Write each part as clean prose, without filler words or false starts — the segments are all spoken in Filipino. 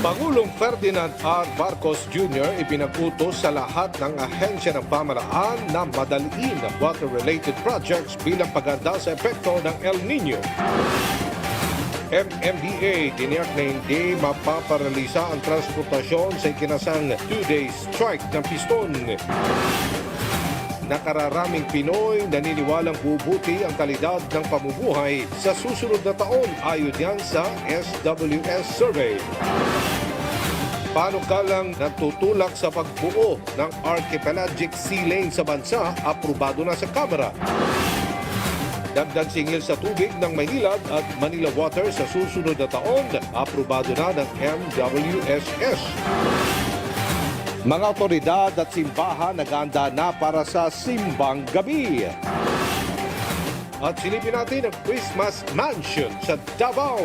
Pangulong Ferdinand R. Marcos Jr. ipinag-utos sa lahat ng ahensya ng pamahalaan na madaliin ang water-related projects bilang paghanda sa epekto ng El Nino. MMDA tiniyak na hindi mapaparalisa ang transportasyon sa ikinasang 2-day strike ng piston. Nakararaming Pinoy naniniwalang bubuti ang kalidad ng pamumuhay sa susunod na taon ayon yan sa SWS survey. Panukalang natutulak sa pagbuo ng archipelagic sea lane sa bansa, aprobado na sa Kamara. Dagdag singil sa tubig ng Maynilad at Manila Water sa susunod na taon, aprobado na ng MWSS. Mga otoridad at simbahan nag-aanda na para sa Simbang Gabi. At silipin natin ang Christmas Mansion sa Davao.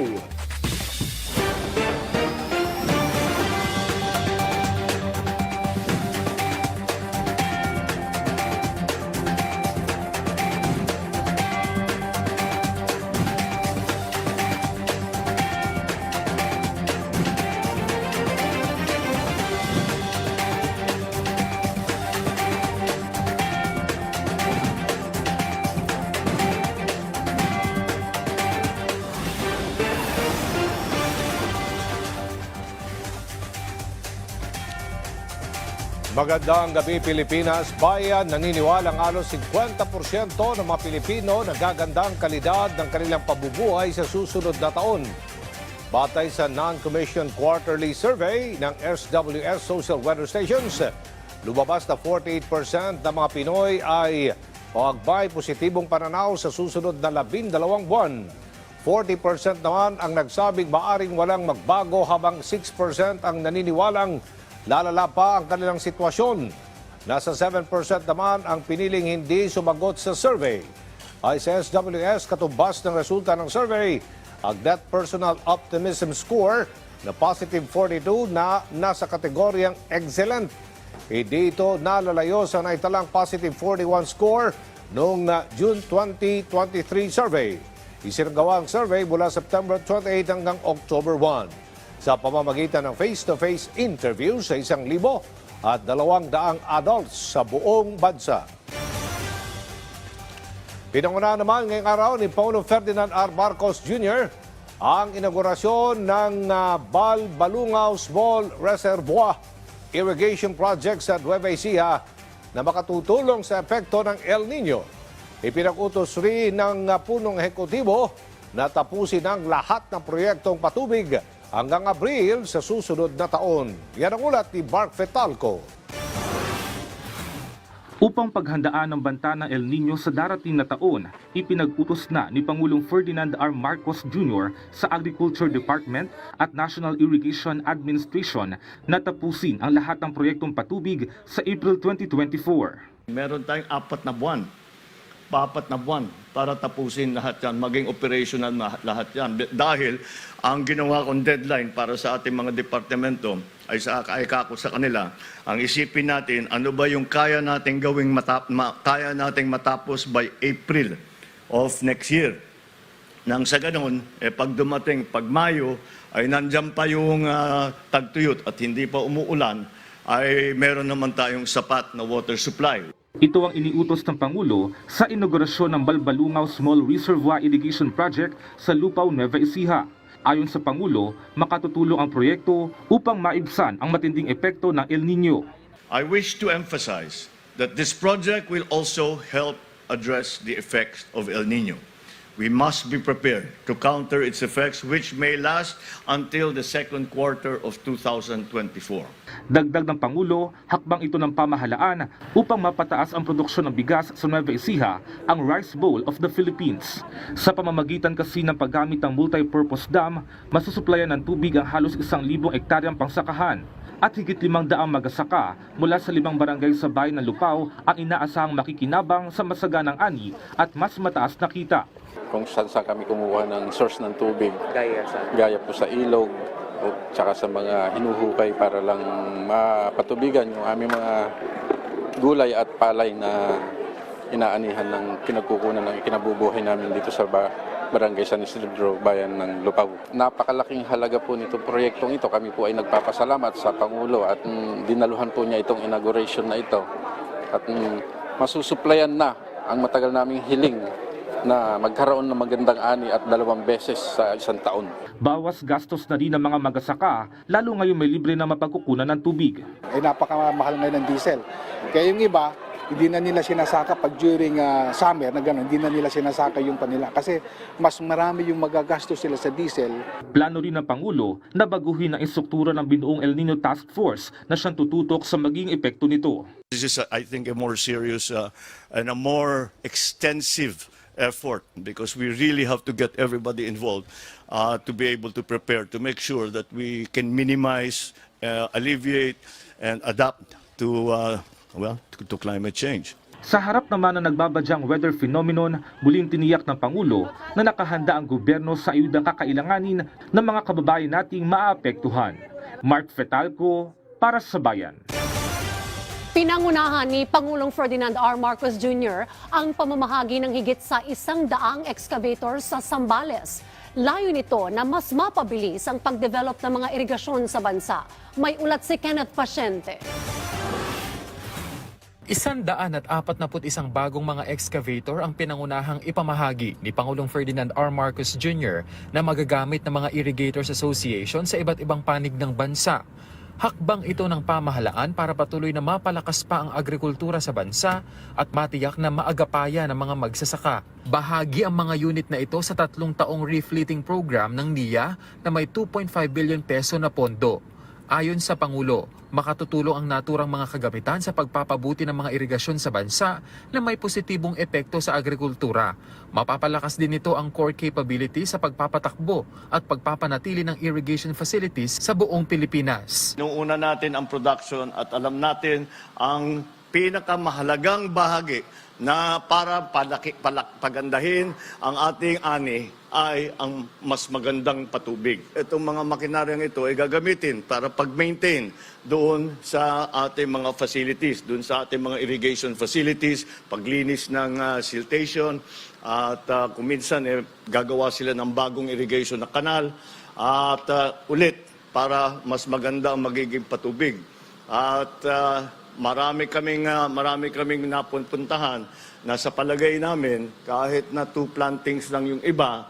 Magandang gabi Pilipinas. Bayan, naniniwalang halos 50% ng mga Pilipino nagaganda ang kalidad ng kanilang pabubuhay sa susunod na taon. Batay sa non-commissioned quarterly survey ng SWS Social Weather Stations, lumabas na 48% ng mga Pinoy ay may positibong pananaw sa susunod na 12 buwan. 40% naman ang nagsabing maaring walang magbago habang 6% ang naniniwalang lalala pa ang kanilang sitwasyon. Nasa 7% naman ang piniling hindi sumagot sa survey. Ay sa SWS, katumbas ng resulta ng survey, ang net personal optimism score na positive 42 na nasa kategoryang excellent. Hindi ito nalalayo sa naitalang positive 41 score noong June 2023 survey. Isinagawa ang survey mula September 28 hanggang October 1. Sa pamamagitan ng face-to-face interview sa 1,200 adults sa buong bansa. Pinangunahan naman ngayong araw ni Pangulong Ferdinand R. Marcos Jr. ang inaugurasyon ng Balbalungaw Small Reservoir Irrigation Project sa Nueva Ecija na makatutulong sa epekto ng El Nino. Ipinag-utos rin ng punong ehekutibo na tapusin ang lahat ng proyektong patubig hanggang Abril sa susunod na taon. Yan ang ulat ni Mark Fetalco. Upang paghandaan ng banta ng El Nino sa darating na taon, ipinag-utos na ni Pangulong Ferdinand R. Marcos Jr. sa Agriculture Department at National Irrigation Administration na tapusin ang lahat ng proyektong patubig sa April 2024. Meron tayong 4 na buwan para tapusin lahat yan, maging operational na lahat yan. Dahil ang ginawa kong deadline para sa ating mga departamento ay kako sa kanila, ang isipin natin ano ba yung kaya nating matapos by April of next year. Nang sa ganun, pag dumating, pag Mayo, ay nandyan pa yung tagtuyot at hindi pa umuulan, ay meron naman tayong sapat na water supply. Ito ang iniutos ng Pangulo sa inaugurasyon ng Balbalungaw Small Reservoir Irrigation Project sa Lupao, Nueva Ecija. Ayon sa Pangulo, makatutulong ang proyekto upang maibsan ang matinding epekto ng El Nino. I wish to emphasize that this project will also help address the effects of El Nino. We must be prepared to counter its effects, which may last until the second quarter of 2024. Dagdag ng Pangulo, hakbang ito ng pamahalaan upang mapataas ang produksyon ng bigas sa Nueva Ecija, ang Rice Bowl of the Philippines. Sa pamamagitan kasi ng paggamit ng multi-purpose dam, masusuplayan ng tubig ang halos 1,000 hektaryang pangsakahan. At higit 500 magasaka mula sa 5 barangay sa bayan ng Lupao ang inaasahang makikinabang sa masaganang ani at mas mataas na kita. Kung saan kami kumuha ng source ng tubig, gaya po sa ilog o tsaka sa mga hinuhukay para lang mapatubigan yung aming mga gulay at palay na inaanihan ng pinagkukunan ng ikinabubuhay namin dito sa Barangay San Isidro, Bayan ng Lupao. Napakalaking halaga po nitong proyektong ito. Kami po ay nagpapasalamat sa Pangulo at dinaluhan po niya itong inauguration na ito. At masusuplayan na ang matagal naming hiling na magkaroon ng magandang ani at 2 beses sa isang taon. Bawas gastos na rin ng mga magsasaka, lalo ngayon may libre na mapagkukunan ng tubig. Napakamahal ngayon ng diesel. Kaya yung iba, hindi na nila sinasaka pag during summer na gano'n, hindi na nila sinasaka yung panila kasi mas marami yung magagastos sila sa diesel. Plano rin ng Pangulo na baguhin ang istruktura ng binuong El Nino Task Force na siyang tututok sa maging epekto nito. This is, I think, a more serious and a more extensive effort because we really have to get everybody involved to be able to prepare, to make sure that we can minimize, alleviate, and adapt to to climate change. Sa harap naman ng nagbabadyang weather phenomenon, muling tiniyak ng Pangulo na nakahanda ang gobyerno sa ayudang kakailanganin ng mga kababayan nating maaapektuhan. Mark Fetalco, para sa Bayan. Pinangunahan ni Pangulong Ferdinand R. Marcos Jr. ang pamamahagi ng higit sa 100 excavator sa Zambales. Layo nito na mas mapabilis ang pagdevelop ng mga irigasyon sa bansa. May ulat si Kenneth Pasyente. 141 bagong mga excavator ang pinangunahang ipamahagi ni Pangulong Ferdinand R. Marcos Jr. na magagamit ng mga Irrigators Association sa iba't ibang panig ng bansa. Hakbang ito ng pamahalaan para patuloy na mapalakas pa ang agrikultura sa bansa at matiyak na maagapaya ng mga magsasaka. Bahagi ang mga unit na ito sa 3 taong refleeting program ng NIA na may 2.5 billion peso na pondo. Ayon sa Pangulo, makatutulong ang naturang mga kagamitan sa pagpapabuti ng mga irigasyon sa bansa na may positibong epekto sa agrikultura. Mapapalakas din nito ang core capability sa pagpapatakbo at pagpapanatili ng irrigation facilities sa buong Pilipinas. Inuuna natin ang production at alam natin ang pinakamahalagang bahagi na para pagandahin ang ating ani ay ang mas magandang patubig. Itong mga makinaryang ito ay gagamitin para pag-maintain doon sa ating mga facilities, doon sa ating mga irrigation facilities, paglinis ng siltation, at kung minsan gagawa sila ng bagong irrigation na kanal, at ulit para mas maganda ang magiging patubig. At marami kaming napuntahan na sa palagay namin, kahit na 2 plantings lang yung iba,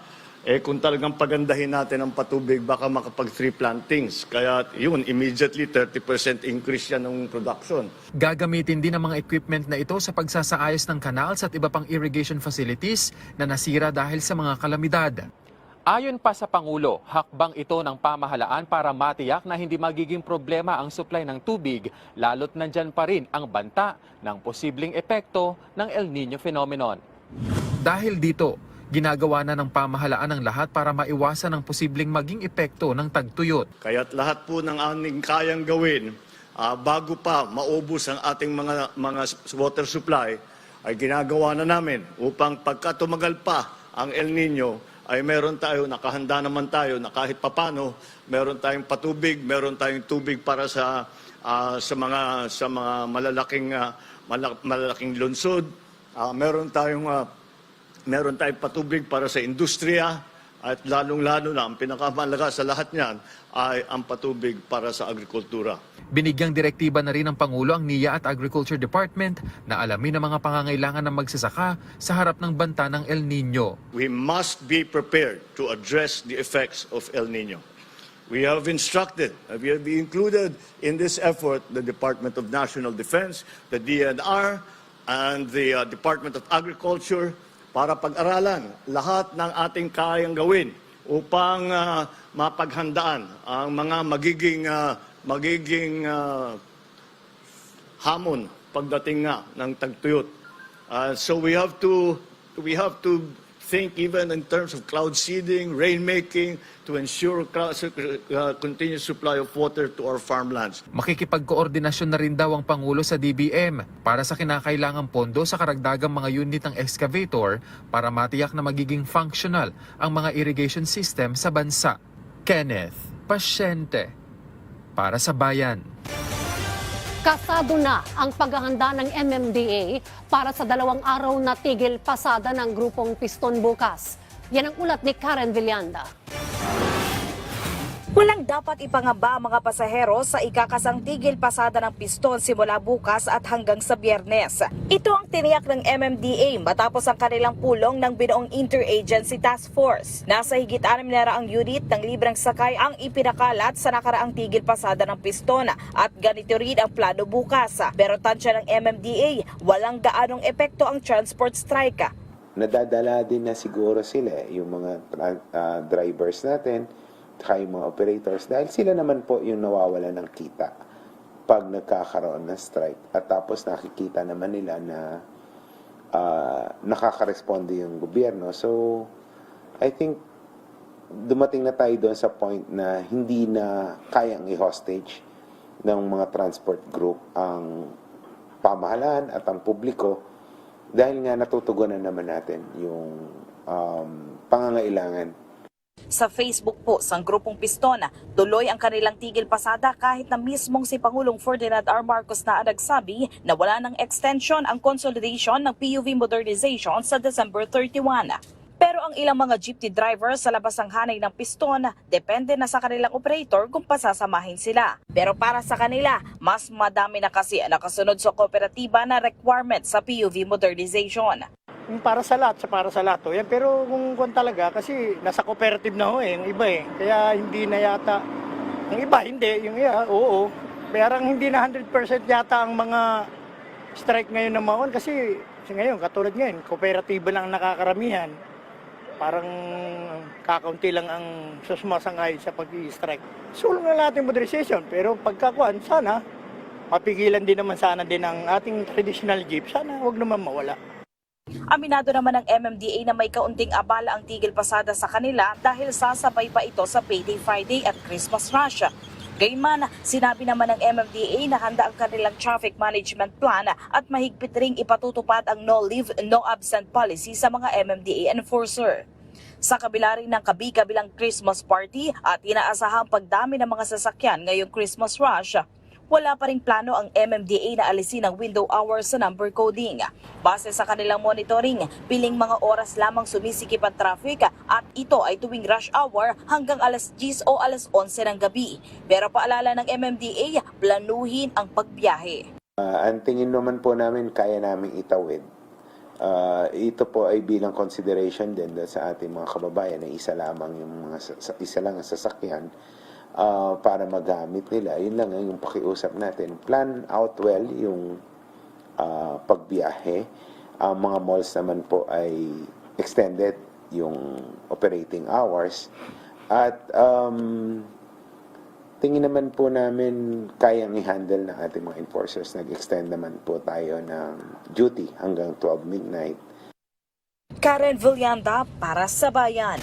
kung talagang pagandahin natin ang patubig, baka makapag 3 plantings. Kaya yun, immediately 30% increase yan ng production. Gagamitin din ang mga equipment na ito sa pagsasaayos ng canals at iba pang irrigation facilities na nasira dahil sa mga kalamidad. Ayon pa sa Pangulo, hakbang ito ng pamahalaan para matiyak na hindi magiging problema ang supply ng tubig, lalo't nandyan pa rin ang banta ng posibleng epekto ng El Nino phenomenon. Dahil dito, ginagawa na ng pamahalaan ang lahat para maiwasan ang posibleng maging epekto ng tagtuyot. Kaya't lahat po ng aming kayang gawin, bago pa maubos ang ating mga water supply, ay ginagawa na namin upang pagka tumagal pa ang El Nino, ay meron tayo, nakahanda naman tayo na kahit papano, meron tayong patubig, meron tayong tubig para sa mga malalaking lungsod, meron tayong patubig para sa industriya, at lalong-lalo na ang pinakamahalaga sa lahat niyan ay ang patubig para sa agrikultura. Binigyang direktiba na rin ng Pangulo ang NIA at Agriculture Department na alamin ang mga pangangailangan ng magsasaka sa harap ng banta ng El Nino. We must be prepared to address the effects of El Nino. We have included in this effort the Department of National Defense, the DNR, and the Department of Agriculture para pag-aralan lahat ng ating kayang gawin upang mapaghandaan ang mga magiging hamon pagdating nga ng tagtuyot. So we have to think even in terms of cloud seeding, rainmaking, to ensure continuous supply of water to our farmlands. Makikipagkoordinasyon na rin daw ang Pangulo sa DBM para sa kinakailangang pondo sa karagdagang mga unit ng excavator para matiyak na magiging functional ang mga irrigation system sa bansa. Kenneth Pasyente, para sa Bayan. Kasado na ang paghahanda ng MMDA para sa 2 araw na tigil pasada ng grupong Piston bukas. Yan ang ulat ni Karen Villanda. Walang dapat ipangamba ang mga pasahero sa ikakasang tigil pasada ng piston simula bukas at hanggang sa Biyernes. Ito ang tiniyak ng MMDA matapos ang kanilang pulong ng binuong Interagency Task Force. Nasa higit 600 unit ng libreng sakay ang ipinakalat sa nakaraang tigil pasada ng piston at ganito rin ang plano bukas. Pero tansya ng MMDA, walang gaanong epekto ang transport strike. Nadadala din na siguro sila, yung mga drivers natin, yung mga operators, dahil sila naman po yung nawawala ng kita pag nagkakaroon ng strike. At tapos nakikita naman nila na nakaka-responde yung gobyerno. So, I think dumating na tayo doon sa point na hindi na kayang i-hostage ng mga transport group ang pamahalaan at ang publiko dahil nga natutugunan naman natin yung pangangailangan. Sa Facebook po sang grupong Piston, tuloy ang kanilang tigil pasada kahit na mismong si Pangulong Ferdinand R. Marcos na nagsabi na wala ng extension ang consolidation ng PUV modernization sa December 31. Pero ang ilang mga jeepney drivers sa labas ng hanay ng Piston, depende na sa kanilang operator kung pasasamahin sila. Pero para sa kanila, mas madami na kasi ang nakasunod sa kooperatiba na requirement sa PUV modernization. Para sa lahat ho. Yan, pero kung talaga, kasi nasa cooperative na ho yung iba Kaya hindi na yata, yung iba hindi, yung iya, oo. Parang hindi na 100% yata ang mga strike ngayon na maon kasi ngayon, katulad ngayon, kooperatiba lang ang nakakaramihan. Parang kakaunti lang ang sumasangay sa pag-i-strike. Sulong na natin modernization, pero pagkakuan, sana mapigilan din naman sana din ang ating traditional jeep. Sana wag naman mawala. Aminado naman ng MMDA na may kaunting abala ang tigil pasada sa kanila dahil sasabay pa ito sa Payday Friday at Christmas rush. Gayunman, sinabi naman ng MMDA na handa ang kanilang traffic management plan at mahigpit ring ipatutupad ang no leave, no absent policy sa mga MMDA enforcer. Sa kabila rin ng kabi-kabilang Christmas party at inaasahang pagdami ng mga sasakyan ngayong Christmas rush, wala pa ring plano ang MMDA na alisin ang window hours sa number coding. Base sa kanilang monitoring, piling mga oras lamang sumisikip ang traffic at ito ay tuwing rush hour hanggang alas 10 o alas 11 ng gabi. Pero paalala ng MMDA, planuhin ang pagbiyahe. Ang tingin naman po namin kaya naming itawid. Ito po ay bilang consideration din sa ating mga kababayan na isa lang ang sasakyan para magamit nila. Yun lang yung pakiusap natin. Plan out well yung pagbiyahe. Ang mga malls naman po ay extended yung operating hours. At tingin naman po namin kayang i-handle ng ating mga enforcers. Nag-extend naman po tayo ng duty hanggang 12 midnight. Karen Villanda para sa Bayan.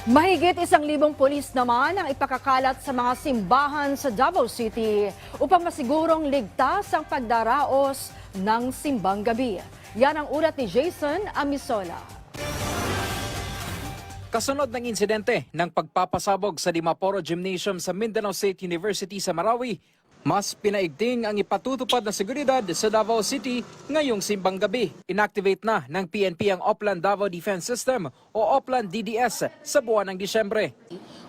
Mahigit 1,000 pulis naman ang ipakakalat sa mga simbahan sa Davao City upang masigurong ligtas ang pagdaraos ng simbang gabi. Yan ang ulat ni Jason Amisola. Kasunod ng insidente ng pagpapasabog sa Dimaporo Gymnasium sa Mindanao State University sa Marawi, mas pinaigting ang ipatutupad na seguridad sa Davao City ngayong simbang gabi. Inactivate na ng PNP ang Oplan Davao Defense System o Oplan DDS sa buwan ng Disyembre.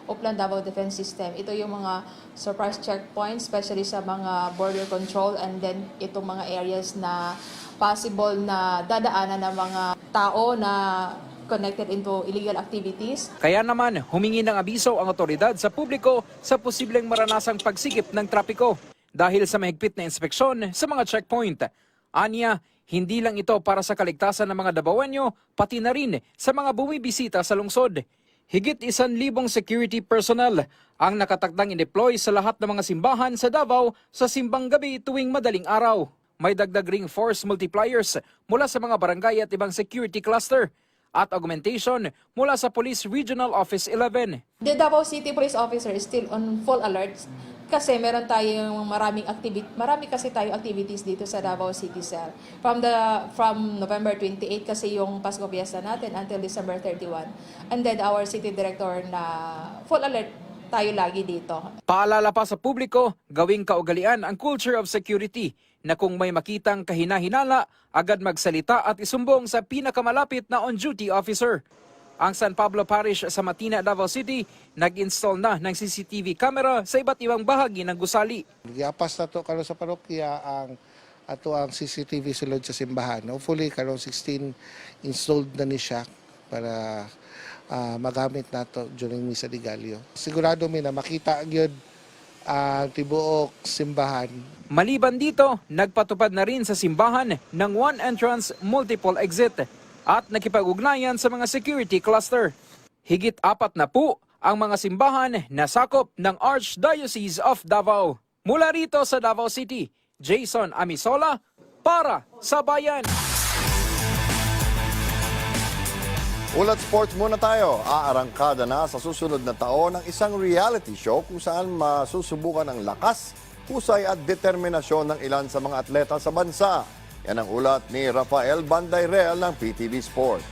Oplan Davao Defense System, ito yung mga surprise checkpoints, especially sa mga border control and then itong mga areas na possible na dadaanan ng mga tao na connected into illegal activities. Kaya naman, humingi ng abiso ang otoridad sa publiko sa posibleng maranasang pagsikip ng trapiko dahil sa mahigpit na inspeksyon sa mga checkpoint. Anya, hindi lang ito para sa kaligtasan ng mga Davaoenyo, pati na rin sa mga bumibisita sa lungsod. Higit 1,000 security personnel ang nakatakdang in-deploy sa lahat ng mga simbahan sa Davao sa simbang gabi tuwing madaling araw. May dagdag ring force multipliers mula sa mga barangay at ibang security cluster at augmentation mula sa Police Regional Office 11. The Davao City Police Officer is still on full alert kasi marami kasi tayong activities dito sa Davao City Cell. From November 28 kasi yung Pasko Fiesta natin until December 31. And then our city director na full alert tayo lagi dito. Paalala pa sa publiko, gawing kaugalian ang culture of security na kung may makitang kahina-hinala, agad magsalita at isumbong sa pinakamalapit na on-duty officer. Ang San Pablo Parish sa Matina, Davao City, nag-install na ng CCTV camera sa iba't ibang bahagi ng gusali. Giapas na to karon sa parokya ang CCTV sulod sa simbahan. Hopefully karon 16 installed na ni siya para magamit nato during Misa de Gallo. Sigurado mi na makita gyud ang tibuok simbahan. Maliban dito, nagpatupad na rin sa simbahan ng one entrance, multiple exit at nakipag-ugnayan sa mga security cluster. Higit 4 na po ang mga simbahan na sakop ng Archdiocese of Davao. Mula rito sa Davao City, Jason Amisola para sa Bayan. Ulat sports muna tayo. Aarangkada na sa susunod na taon ang isang reality show kung saan masusubukan ang lakas, husay at determinasyon ng ilan sa mga atleta sa bansa. Yan ang ulat ni Rafael Bandayrel ng PTV Sports.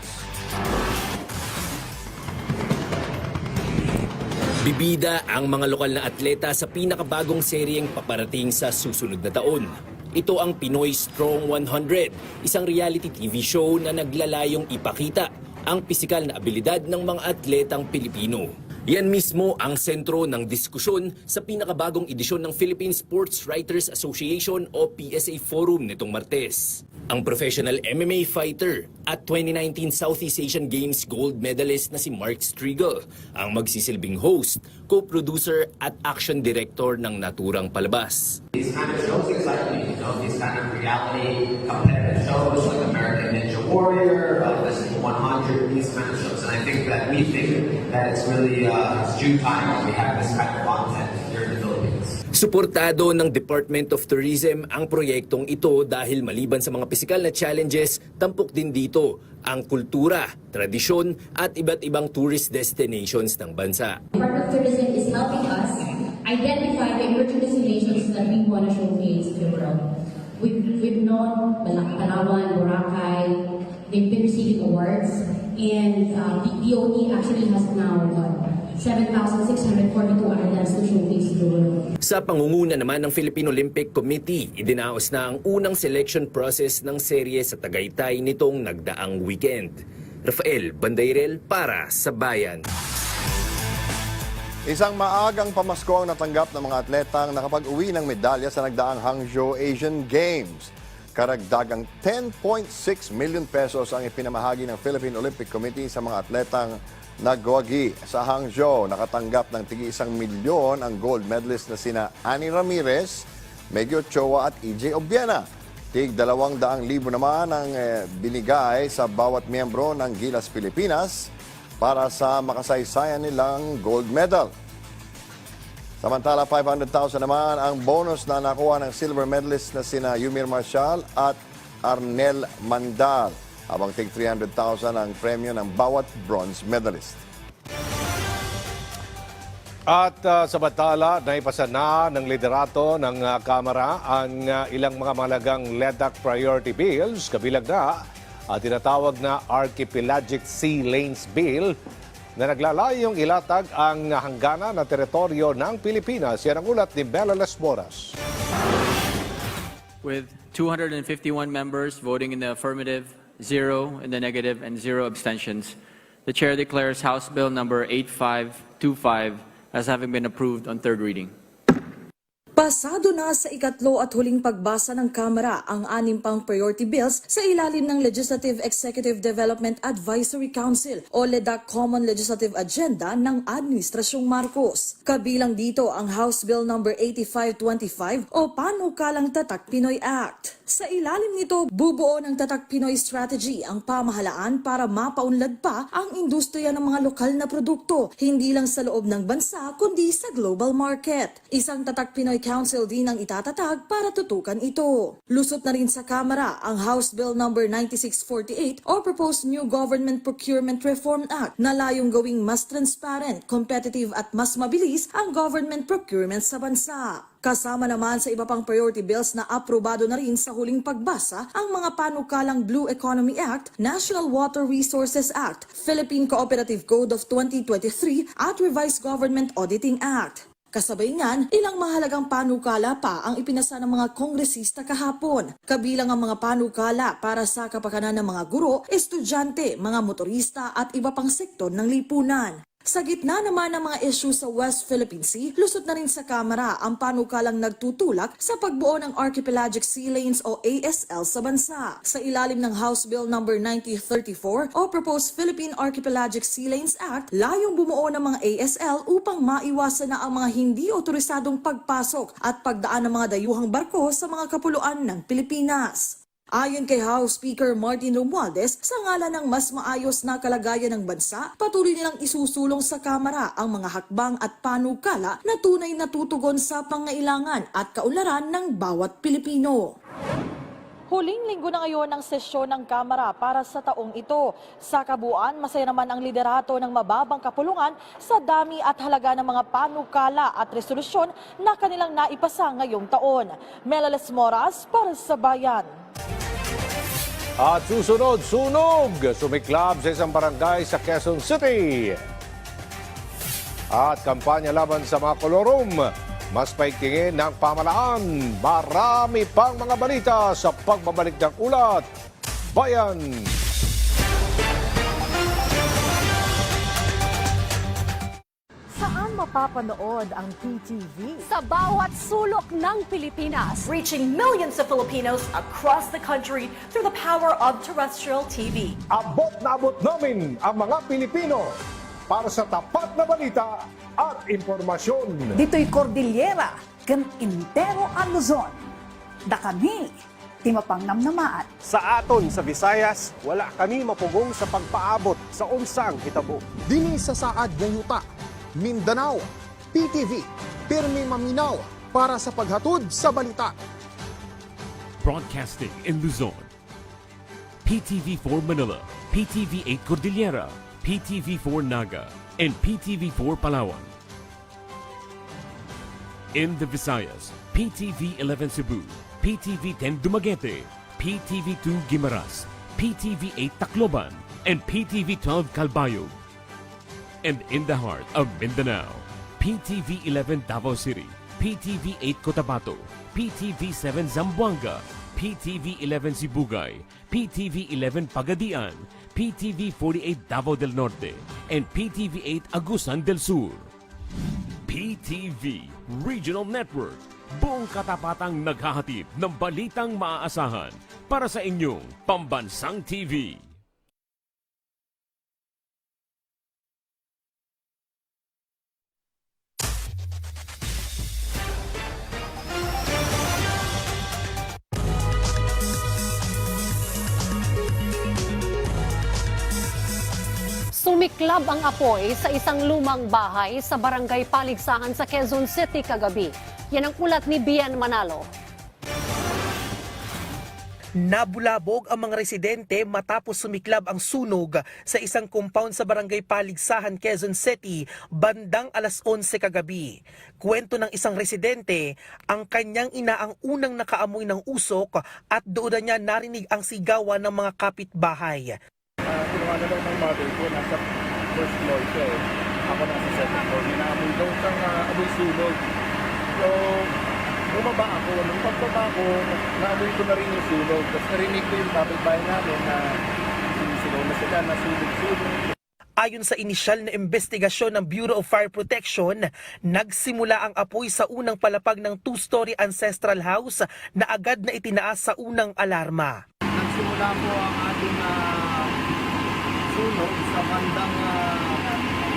Bibida ang mga lokal na atleta sa pinakabagong seryeng paparating sa susunod na taon. Ito ang Pinoy Strong 100, isang reality TV show na naglalayong ipakita ang pisikal na abilidad ng mga atletang Pilipino. Yan mismo ang sentro ng diskusyon sa pinakabagong edisyon ng Philippine Sports Writers Association o PSA Forum nitong Martes. Ang professional MMA fighter at 2019 Southeast Asian Games gold medalist na si Mark Striegel ang magsisilbing host, co-producer at action director ng naturang palabas. These kind of shows excite me, these kind of reality competitive shows like American Ninja Warrior, this is 100, these kind of shows. And I think that we think that it's really it's due time that we have this kind of content here in the Philippines. Suportado ng Department of Tourism ang proyektong ito dahil maliban sa mga pisikal na challenges, tampok din dito ang kultura, tradisyon at iba't ibang tourist destinations ng bansa. Department of Tourism is helping us identify the emerging destinations that we want to showcase to the world. We've known Palawan, Boracay, they've been receiving awards, and DOT actually has now 7,642 islands to showcase to the world. Sa pangunguna naman ng Philippine Olympic Committee, idinaos na ang unang selection process ng serye sa Tagaytay nitong nagdaang weekend. Rafael Bandayrel para sa Bayan. Isang maagang pamasko ang natanggap ng mga atletang nakapag-uwi ng medalya sa nagdaang Hangzhou Asian Games. Karagdagang 10.6 million pesos ang ipinamahagi ng Philippine Olympic Committee sa mga atletang nagwagi sa Hangzhou. Nakatanggap ng tigi 1 milyon ang gold medalist na sina Annie Ramirez, Meggy Ochoa at EJ Obiena. Tig 200,000 naman ang binigay sa bawat miyembro ng Gilas Pilipinas para sa makasaysayan nilang gold medal. Samantala, 500,000 naman ang bonus na nakuha ng silver medalist na sina Yumir Marshall at Arnel Mandal, habang tig 300,000 ang premyo ng bawat bronze medalist. At samantala, naipasa na ng liderato ng Kamara ang ilang mga mahalagang LEDAC priority bills, kabilang na tinatawag na Archipelagic Sea Lanes Bill na naglalayong ilatag ang hangganan na teritoryo ng Pilipinas. Yan ang ulat ni Bella Las Moras. With 251 members voting in the affirmative, 0 in the negative, and 0 abstentions, the Chair declares House Bill number 8525 as having been approved on third reading. Pasado na sa ikatlo at huling pagbasa ng Kamara ang 6 pang priority bills sa ilalim ng Legislative Executive Development Advisory Council o LEDAC Common Legislative Agenda ng Administrasyong Marcos. Kabilang dito ang House Bill number 8525 o Panukalang Tatak Pinoy Act. Sa ilalim nito, bubuo ng Tatak Pinoy Strategy ang pamahalaan para mapaunlad pa ang industriya ng mga lokal na produkto, hindi lang sa loob ng bansa kundi sa global market. Isang Tatak Pinoy Council din ang itatatag para tutukan ito. Lusot na rin sa Kamara ang House Bill number 9648 o Proposed New Government Procurement Reform Act na layong gawing mas transparent, competitive at mas mabilis ang government procurement sa bansa. Kasama naman sa iba pang priority bills na aprobado na rin sa huling pagbasa ang mga panukalang Blue Economy Act, National Water Resources Act, Philippine Cooperative Code of 2023 at Revised Government Auditing Act. Kasabay niyan, ilang mahalagang panukala pa ang ipinasa ng mga kongresista kahapon. Kabilang ang mga panukala para sa kapakanan ng mga guro, estudyante, mga motorista at iba pang sektor ng lipunan. Sa gitna naman ng mga issue sa West Philippine Sea, lusot na rin sa Kamara ang panukalang nagtutulak sa pagbuo ng Archipelagic Sea Lanes o ASL sa bansa. Sa ilalim ng House Bill number 9034 o Proposed Philippine Archipelagic Sea Lanes Act, layong bumuo ng mga ASL upang maiwasan na ang mga hindi otorisadong pagpasok at pagdaan ng mga dayuhang barko sa mga kapuluan ng Pilipinas. Ayon kay House Speaker Martin Romualdez, sa ngalan ng mas maayos na kalagayan ng bansa, patuloy nilang isusulong sa Kamara ang mga hakbang at panukala na tunay na tutugon sa pangailangan at kaunlaran ng bawat Pilipino. Huling linggo na ngayon ang sesyon ng Kamara para sa taong ito. Sa kabuuan, masaya naman ang liderato ng mababang kapulungan sa dami at halaga ng mga panukala at resolusyon na kanilang naipasa ngayong taon. Melales Moras para sa Bayan. At susunod, sunog! Sumiklab sa isang barangay sa Quezon City. At kampanya laban sa mga kolorum. Mas paigtingin ng pamalaan. Marami pang mga balita sa pagbabalik ng ulat. Bayan! Saan mapapanood ang PTV? Sa bawat sulok ng Pilipinas. Reaching millions of Filipinos across the country through the power of terrestrial TV. Abot na abot namin ang mga Pilipino para sa tapat na balita at impormasyon. Dito'y Cordillera, kan Intero ang Luzon. Da kami, timapang namnamaan. Sa aton sa Visayas, wala kami mapugong sa pagpaabot sa unsang hitabo. Dini sa saad ng yuta, Mindanao, PTV, pirmi maminaw para sa paghatod sa balita. Broadcasting in Luzon, PTV4 Manila, PTV8 Cordillera, PTV4 Naga, and PTV4 Palawan. In the Visayas, PTV11 Cebu, PTV10 Dumaguete, PTV2 Guimaras, PTV8 Tacloban, and PTV12 Calbayog. And in the heart of Mindanao, PTV11 Davao City, PTV8 Cotabato, PTV7 Zamboanga, PTV11 Sibugay, PTV11 Pagadian, PTV48 Davao del Norte, and PTV8 Agusan del Sur. PTV Regional Network, buong katapatang naghahatid ng balitang maaasahan para sa inyong pambansang TV. Sumiklab ang apoy sa isang lumang bahay sa Barangay Paligsahan sa Quezon City kagabi. Yan ang ulat ni Bian Manalo. Nabulabog ang mga residente matapos sumiklab ang sunog sa isang compound sa Barangay Paligsahan, Quezon City, bandang alas 11 kagabi. Kwento ng isang residente, ang kanyang ina ang unang nakaamoy ng usok at doon niya narinig ang sigawan ng mga kapitbahay. Kinuha na daw ng mother ko, nasa first floor siya eh. Ako nasa second floor. Minaamoy daw siyang amoy sunog. So, bumaba ako. Nung pagbaba ko, naamoy ko na rin yung sunog. Tapos narinig ko yung kapitbahay namin na sinisigaw na sila, nasunog-sunog. Ayon sa inisyal na investigasyon ng Bureau of Fire Protection, nagsimula ang apoy sa unang palapag ng two-story ancestral house na agad na itinaas sa unang alarma. Nagsimula po ang ating sunog sa bandang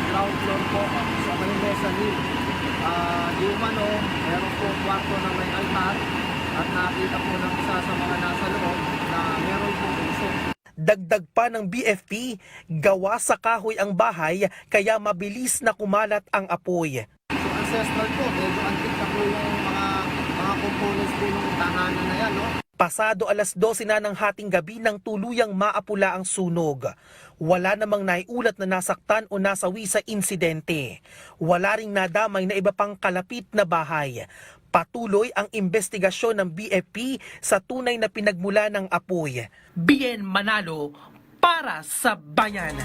ground floor po sa may mezzanine. Di umano, meron po kwarto na may altar at nakita po ng isa sa mga nasa loob na meron po usok. Dagdag pa ng BFP, gawa sa kahoy ang bahay kaya mabilis na kumalat ang apoy. So ancestral po, medyo antik na po yung mga hangganan na yan, no? Pasado alas 12 na ng hating gabi nang tuluyang maapula ang sunog. Wala namang naiulat na nasaktan o nasawi sa insidente. Wala ring nadamay na iba pang kalapit na bahay. Patuloy ang investigasyon ng BFP sa tunay na pinagmula ng apoy. Bien Manalo para sa bayan.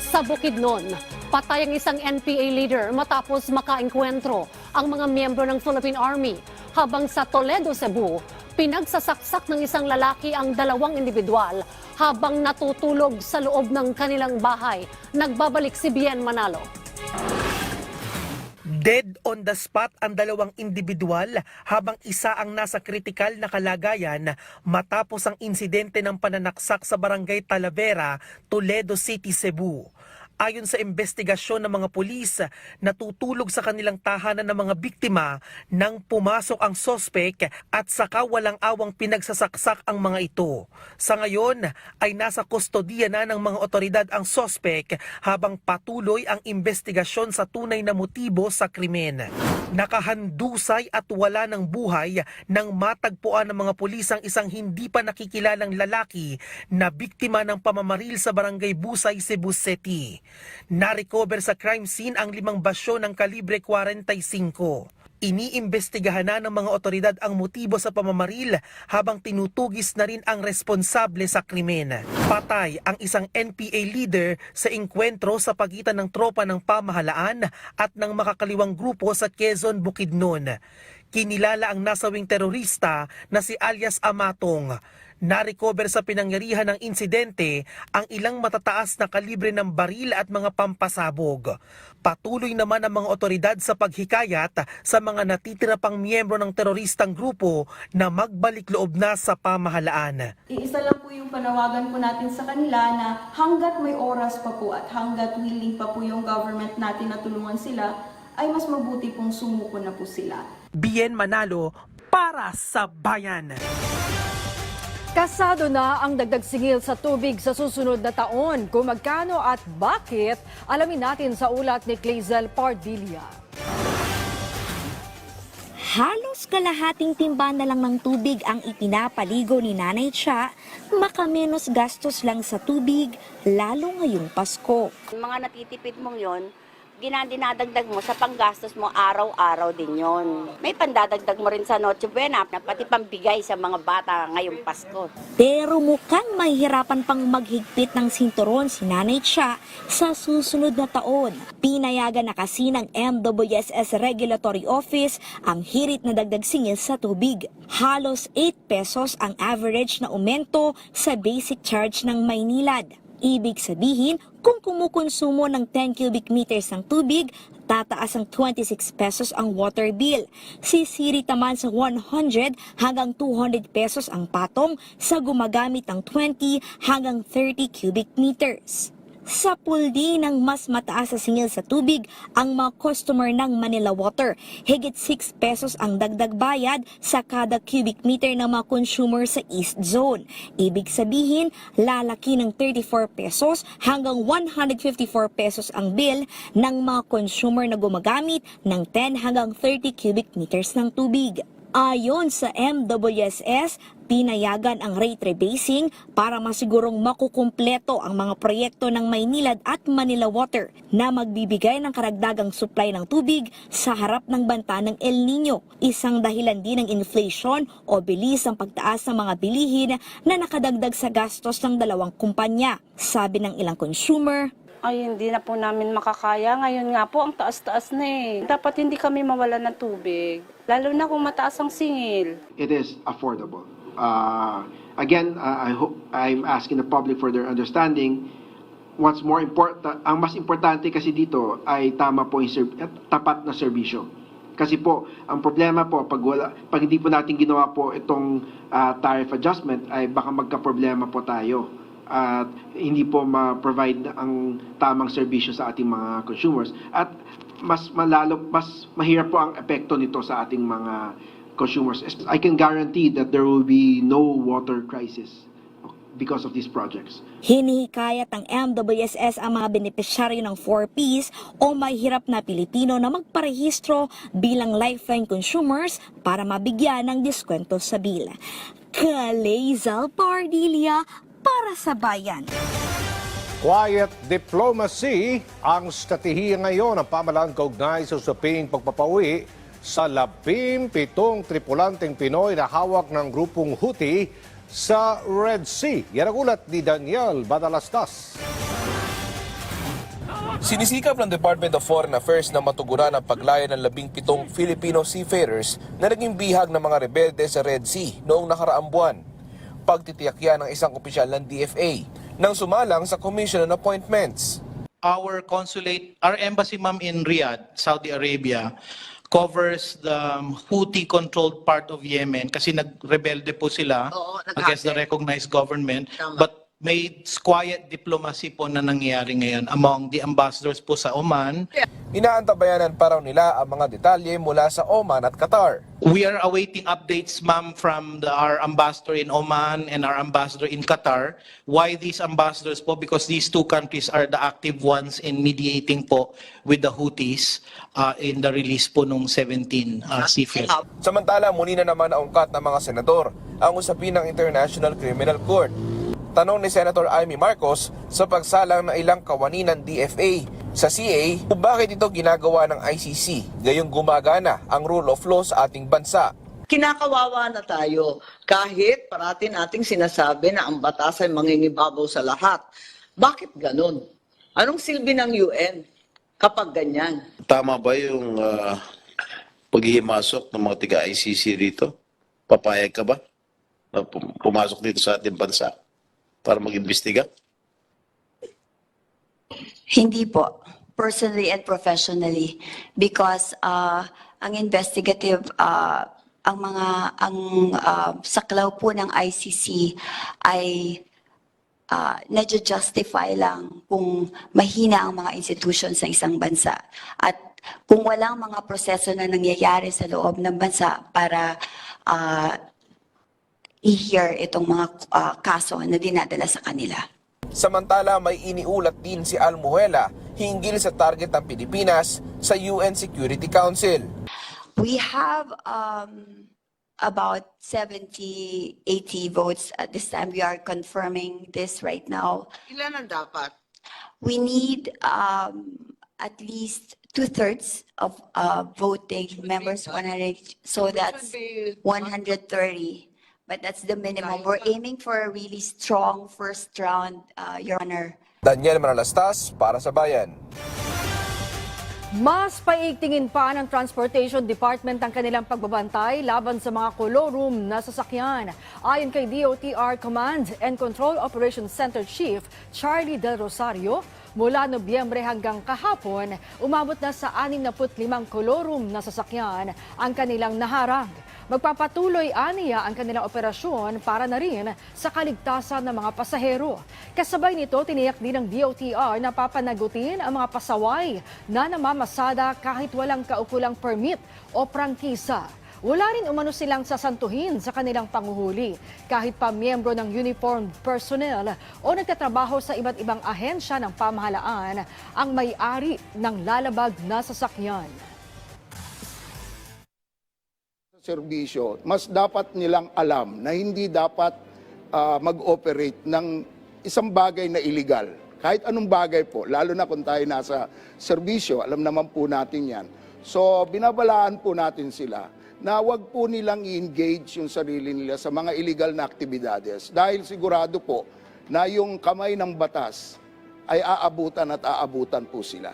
Sa Bukidnon, patay ang isang NPA leader matapos makaengkwentro ang mga miyembro ng Philippine Army. Habang sa Toledo, Cebu, pinagsasaksak ng isang lalaki ang dalawang individual habang natutulog sa loob ng kanilang bahay. Nagbabalik si Bien Manalo. Dead on the spot ang dalawang individual habang isa ang nasa kritikal na kalagayan matapos ang insidente ng pananaksak sa barangay Talavera, Toledo City, Cebu. Ayon sa investigasyon ng mga pulis, natutulog sa kanilang tahanan ng mga biktima nang pumasok ang sospek at saka walang awang pinagsasaksak ang mga ito. Sa ngayon ay nasa kustodiya na ng mga otoridad ang sospek habang patuloy ang investigasyon sa tunay na motibo sa krimen. Nakahandusay at wala ng buhay nang matagpuan ng mga pulis ang isang hindi pa nakikilalang lalaki na biktima ng pamamaril sa barangay Busay, Cebu City. Na-recover sa crime scene ang 5 basyo ng kalibre 45. Iniimbestigahan na ng mga otoridad ang motibo sa pamamaril habang tinutugis na rin ang responsable sa krimen. Patay ang isang NPA leader sa engkwentro sa pagitan ng tropa ng pamahalaan at ng makakaliwang grupo sa Quezon, Bukidnon. Kinilala ang nasawing terorista na si alias Amatong. Na-recover sa pinangyarihan ng insidente ang ilang matataas na kalibre ng baril at mga pampasabog. Patuloy naman ang mga otoridad sa paghikayat sa mga natitira pang miyembro ng teroristang grupo na magbalik loob na sa pamahalaan. Iisa lang po yung panawagan po natin sa kanila na hanggat may oras pa po at hanggat willing pa po yung government natin na tulungan sila, ay mas mabuti pong sumuko na po sila. Bien Manalo para sa bayan. Kasado na ang dagdag singil sa tubig sa susunod na taon. Kung magkano at bakit, alamin natin sa ulat ni Clazel Pardilla. Halos kalahating timba na lang ng tubig ang ipinapaligo ni Nanay Cha, makamenos gastos lang sa tubig, lalo ngayong Pasko. Mga natitipid mong yon, dinadagdag mo sa panggastos mo araw-araw din yon. May pandadagdag mo rin sa Noche Buena na pati pambigay sa mga bata ngayong Pasko. Pero mukhang mahihirapan pang maghigpit ng sinturon si Nanay Cha sa susunod na taon. Pinayagan na kasi ng MWSS Regulatory Office ang hirit na dagdag singil sa tubig. Halos 8 pesos ang average na aumento sa basic charge ng Maynilad. Ibig sabihin, kung kumukonsumo ng 10 cubic meters ng tubig, tataas ang 26 pesos ang water bill. Sisirit naman sa 100 hanggang 200 pesos ang patong sa gumagamit ng 20 hanggang 30 cubic meters. Sa puldi ng mas mataas sa singil sa tubig ang mga customer ng Manila Water. Higit 6 pesos ang dagdag bayad sa kada cubic meter ng mga consumer sa East Zone. Ibig sabihin, lalaki ng 34 pesos hanggang 154 pesos ang bill ng mga consumer na gumagamit ng 10 hanggang 30 cubic meters ng tubig. Ayon sa MWSS, pinayagan ang rate rebasing para masigurong makukumpleto ang mga proyekto ng Maynilad at Manila Water na magbibigay ng karagdagang supply ng tubig sa harap ng banta ng El Nino. Isang dahilan din ng inflation o bilis ang pagtaas ng mga bilihin na nakadagdag sa gastos ng dalawang kumpanya. Sabi ng ilang consumer, Ay, hindi na po namin makakaya. Ngayon nga po, ang taas-taas na eh. Dapat hindi kami mawala ng tubig. Lalo na kung mataas ang singil. It is affordable. Again, I hope I'm asking the public for their understanding. What's more important, ang mas importante kasi dito ay tama po yung tapat na serbisyo. Kasi po, ang problema po, pag hindi po natin ginawa po itong tariff adjustment, ay baka magka-problema po tayo. At hindi po ma-provide ang tamang serbisyo sa ating mga consumers. At mas mahirap po ang epekto nito sa ating mga consumers. I can guarantee that there will be no water crisis because of these projects. Hinihikayat ng MWSS ang mga benepisyaryo ng 4Ps o may hirap na Pilipino na magparehistro bilang lifeline consumers para mabigyan ng diskwento sa bill. Kalezal Pardilia para sa Bayan. Quiet diplomacy ang estratehiya ngayon ng pamahalaan kaugnay sa usaping pagpapauwi sa 17 tripulanteng Pinoy na hawak ng grupong Houthi sa Red Sea. Yan ang ulat ni Daniel Badalastas. Sinisikap ng Department of Foreign Affairs na matugunan ang paglaya ng 17 Filipino seafarers na naging bihag ng mga rebelde sa Red Sea noong nakaraang buwan. Pagtitiyak yan ng isang opisyal ng DFA nang sumalang sa Commission on Appointments. Our consulate, our embassy ma'am in Riyadh, Saudi Arabia, covers the Houthi-controlled part of Yemen kasi nagrebelde po sila against the recognized government. But may quiet diplomacy po na nangyayari ngayon among the ambassadors po sa Oman. Inaantabayanan pa raw nila ang mga detalye mula sa Oman at Qatar. We are awaiting updates, ma'am, from our ambassador in Oman and our ambassador in Qatar. Why these ambassadors po? Because these two countries are the active ones in mediating po with the Houthis in the release po nung 17 seafarers. Samantala, muli na naman naungkat ng mga senador ang usapin ng International Criminal Court. Tanong ni Senator Amy Marcos sa pagsalang ng ilang kawani ng DFA sa CA kung bakit ito ginagawa ng ICC gayong gumagana ang rule of law sa ating bansa. Kinakawawa na tayo kahit parati nating sinasabi na ang batas ay mangingibabaw sa lahat. Bakit ganun? Anong silbi ng UN kapag ganyan? Tama ba yung paghihimasok ng mga tiga-ICC dito? Papayag ka ba na pumasok dito sa ating bansa para mag-imbestiga? Hindi po. Personally and professionally. Because ang investigative, ang saklaw po ng ICC ay na-justify lang kung mahina ang mga institutions ng isang bansa. At kung walang mga proseso na nangyayari sa loob ng bansa para i-hear itong mga kaso na dinadala sa kanila. Samantala, may iniulat din si Almuela hinggil sa target ng Pilipinas sa UN Security Council. We have about 70-80 votes at this time. We are confirming this right now. Ilan ang dapat? We need at least 2/3 of voting members, 100, so that's 130. But that's the minimum. We're aiming for a really strong first round, Your Honor. Daniel Manalastas para sa Bayan. Mas paigtingin pa ng Transportation Department ang kanilang pagbabantay laban sa mga kolorum na sasakyan. Ayon kay DOTR Command and Control Operations Center Chief Charlie Del Rosario, mula Nobyembre hanggang kahapon, umabot na sa 65 kolorum na sasakyan ang kanilang naharang. Magpapatuloy aniya ang kanilang operasyon para na rin sa kaligtasan ng mga pasahero. Kasabay nito, tiniyak din ng DOTR na papanagutin ang mga pasaway na namamasada kahit walang kaukulang permit o prangkisa. Wala rin umano silang sasantuhin sa kanilang panguhuli kahit pa miyembro ng uniformed personnel o nagtatrabaho sa iba't ibang ahensya ng pamahalaan ang may-ari ng lalabag na sasakyan. Serbisyo, mas dapat nilang alam na hindi dapat mag-operate ng isang bagay na illegal. Kahit anong bagay po, lalo na kung tayo nasa serbisyo, alam naman po natin yan. So, binabalaan po natin sila na wag po nilang i-engage yung sarili nila sa mga illegal na aktibidades. Dahil sigurado po na yung kamay ng batas ay aabutan at aabutan po sila.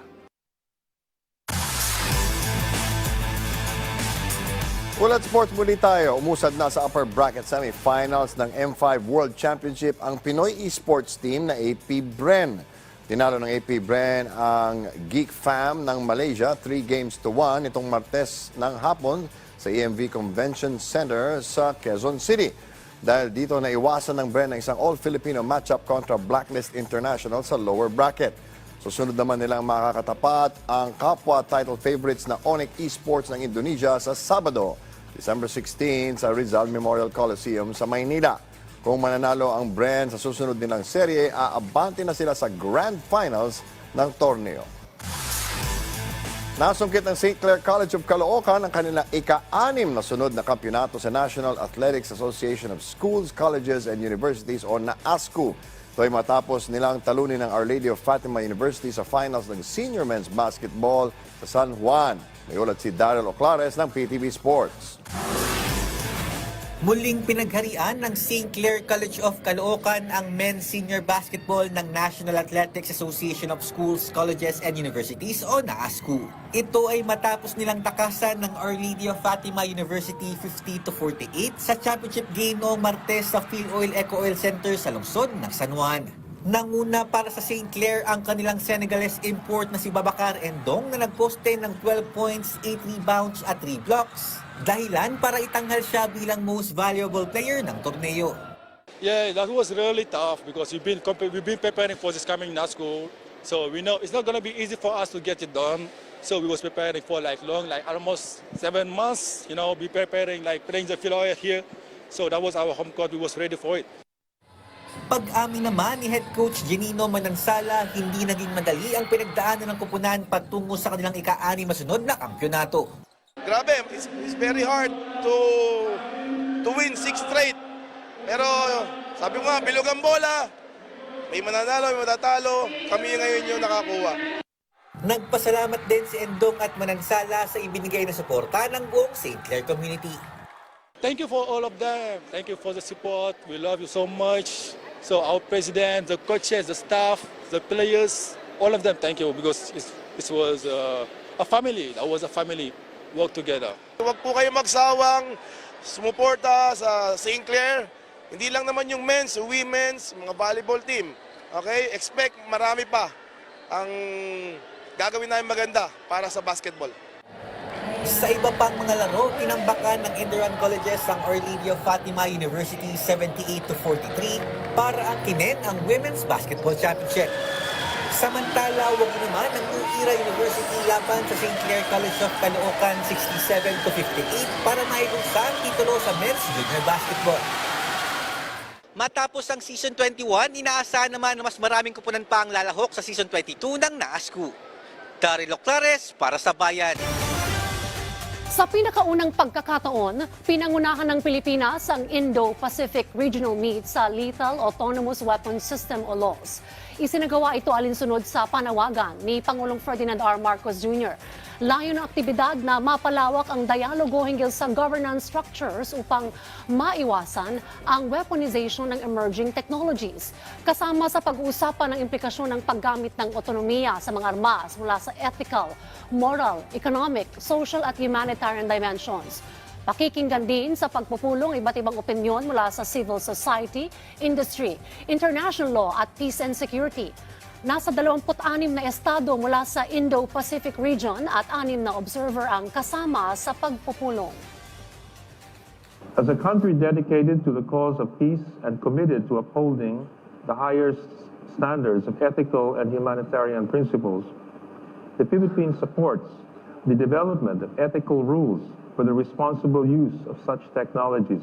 Ulat Sports muli tayo. Umusad na sa upper bracket semifinals ng M5 World Championship ang Pinoy Esports team na AP Bren. Tinalo ng AP Bren ang Geek Fam ng Malaysia 3-1 itong Martes ng hapon sa EMV Convention Center sa Quezon City. Dahil dito naiwasan ng Bren ang isang all-Filipino matchup kontra Blacklist International sa lower bracket. Susunod naman nilang makakatapat ang kapwa title favorites na Onyx Esports ng Indonesia sa Sabado, December 16 sa Rizal Memorial Coliseum sa Maynila. Kung mananalo ang Bren sa susunod nilang serye, aabante na sila sa Grand Finals ng torneo. Nasungkit ng St. Clair College of Caloocan ang kanilang ika-6 na sunod na kampyonato sa National Athletics Association of Schools, Colleges, and Universities o NAASCU. Ito ay matapos nilang talunin ng Our Lady of Fatima University sa finals ng Senior Men's Basketball sa San Juan. May ulat si Daryl Oclares ng PTV Sports. Muling pinagharian ng St. Clair College of Caloocan ang men's senior basketball ng National Athletics Association of Schools, Colleges, and Universities o NAASCU. Ito ay matapos nilang takasan ng Our Lady of Fatima University 50-48 sa championship game noong Martes sa PhilOil Eco Oil Center sa lungsod ng San Juan. Nanguna para sa St. Clair ang kanilang Senegalese import na si Babacar Endong na nagposte ng 12 points, 8 rebounds at 3 blocks. Dahilan para itanghal siya bilang most valuable player ng torneo. Yeah, that was really tough because we've been preparing for this coming NAASCU. So we know it's not going to be easy for us to get it done. So we was preparing for almost 7 months, be preparing playing the PhilOil here. So that was our home court. We was ready for it. Pag-amin naman ni Head Coach Genino Manansala, hindi naging madali ang pinagdaanan ng kupunan patungo sa kanilang ika-6 na sunod na kampyonato. Grabe, it's very hard to win 6 straight. Pero sabi ko nga, bilog ang bola. May mananalo, may matatalo. Kami ngayon yung nakakuha. Nagpasalamat din si Endong at Manansala sa ibinigay na suporta ng buong St. Clair community. Thank you for all of them. Thank you for the support. We love you so much. So our president, the coaches, the staff, the players, all of them, thank you because it was a family. That was a family. Work together. Huwag po kayo magsawang sumuporta sa St. Clair. Hindi lang naman yung men's, women's, mga volleyball team. Okay? Expect marami pa ang gagawin namin maganda para sa basketball. Sa iba pang mga laro, tinambakan ng Induran Colleges ang Our Lady of Fatima University 78-43 para angkinin ang Women's Basketball Championship. Samantala, wag naman ang Uira University laban sa St. Clair College of Caloocan 67-58 para maibuksan ang titulo sa men's junior basketball. Matapos ang Season 21, inaasahan naman na mas maraming kupunan pa ang lalahok sa Season 22 ng NAASCU. Daryl Oclares para sa Bayan. Sa pinakaunang pagkakataon, pinangunahan ng Pilipinas ang Indo-Pacific Regional Meet sa Lethal Autonomous Weapons System o LAWS. Isinagawa ito alinsunod sa panawagan ni Pangulong Ferdinand R. Marcos Jr. Layo ng aktibidad na mapalawak ang dialogo hinggil sa governance structures upang maiwasan ang weaponization ng emerging technologies. Kasama sa pag-uusapan ng implikasyon ng paggamit ng otonomiya sa mga armas mula sa ethical, moral, economic, social at humanitarian dimensions. Pakikinggan din sa pagpupulong iba't ibang opinyon mula sa civil society, industry, international law at peace and security. Nasa 26 na estado mula sa Indo-Pacific region at 6 na observer ang kasama sa pagpupulong. As a country dedicated to the cause of peace and committed to upholding the highest standards of ethical and humanitarian principles, the Philippines supports the development of ethical rules for the responsible use of such technologies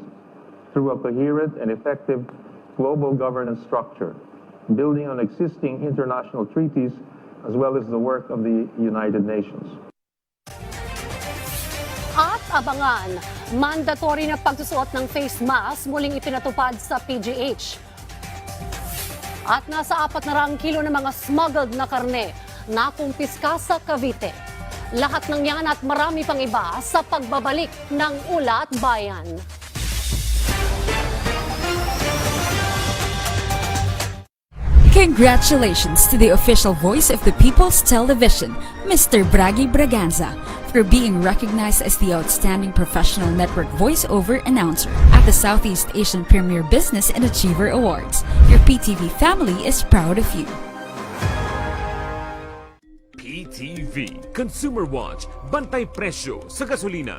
through a coherent and effective global governance structure, building on existing international treaties as well as the work of the United Nations. At abangan, mandatory na pagsusuot ng face mask muling ipinatupad sa PGH. At nasa 400 kilo ng mga smuggled na karne na kumpiska sa Cavite. Lahat ng yan at marami pang iba sa pagbabalik ng Ulat Bayan. Congratulations to the official voice of the People's Television, Mr. Bragi Braganza, for being recognized as the Outstanding Professional Network Voice-Over Announcer at the Southeast Asian Premier Business and Achiever Awards. Your PTV family is proud of you. PTV Consumer Watch, bantay presyo sa gasolina.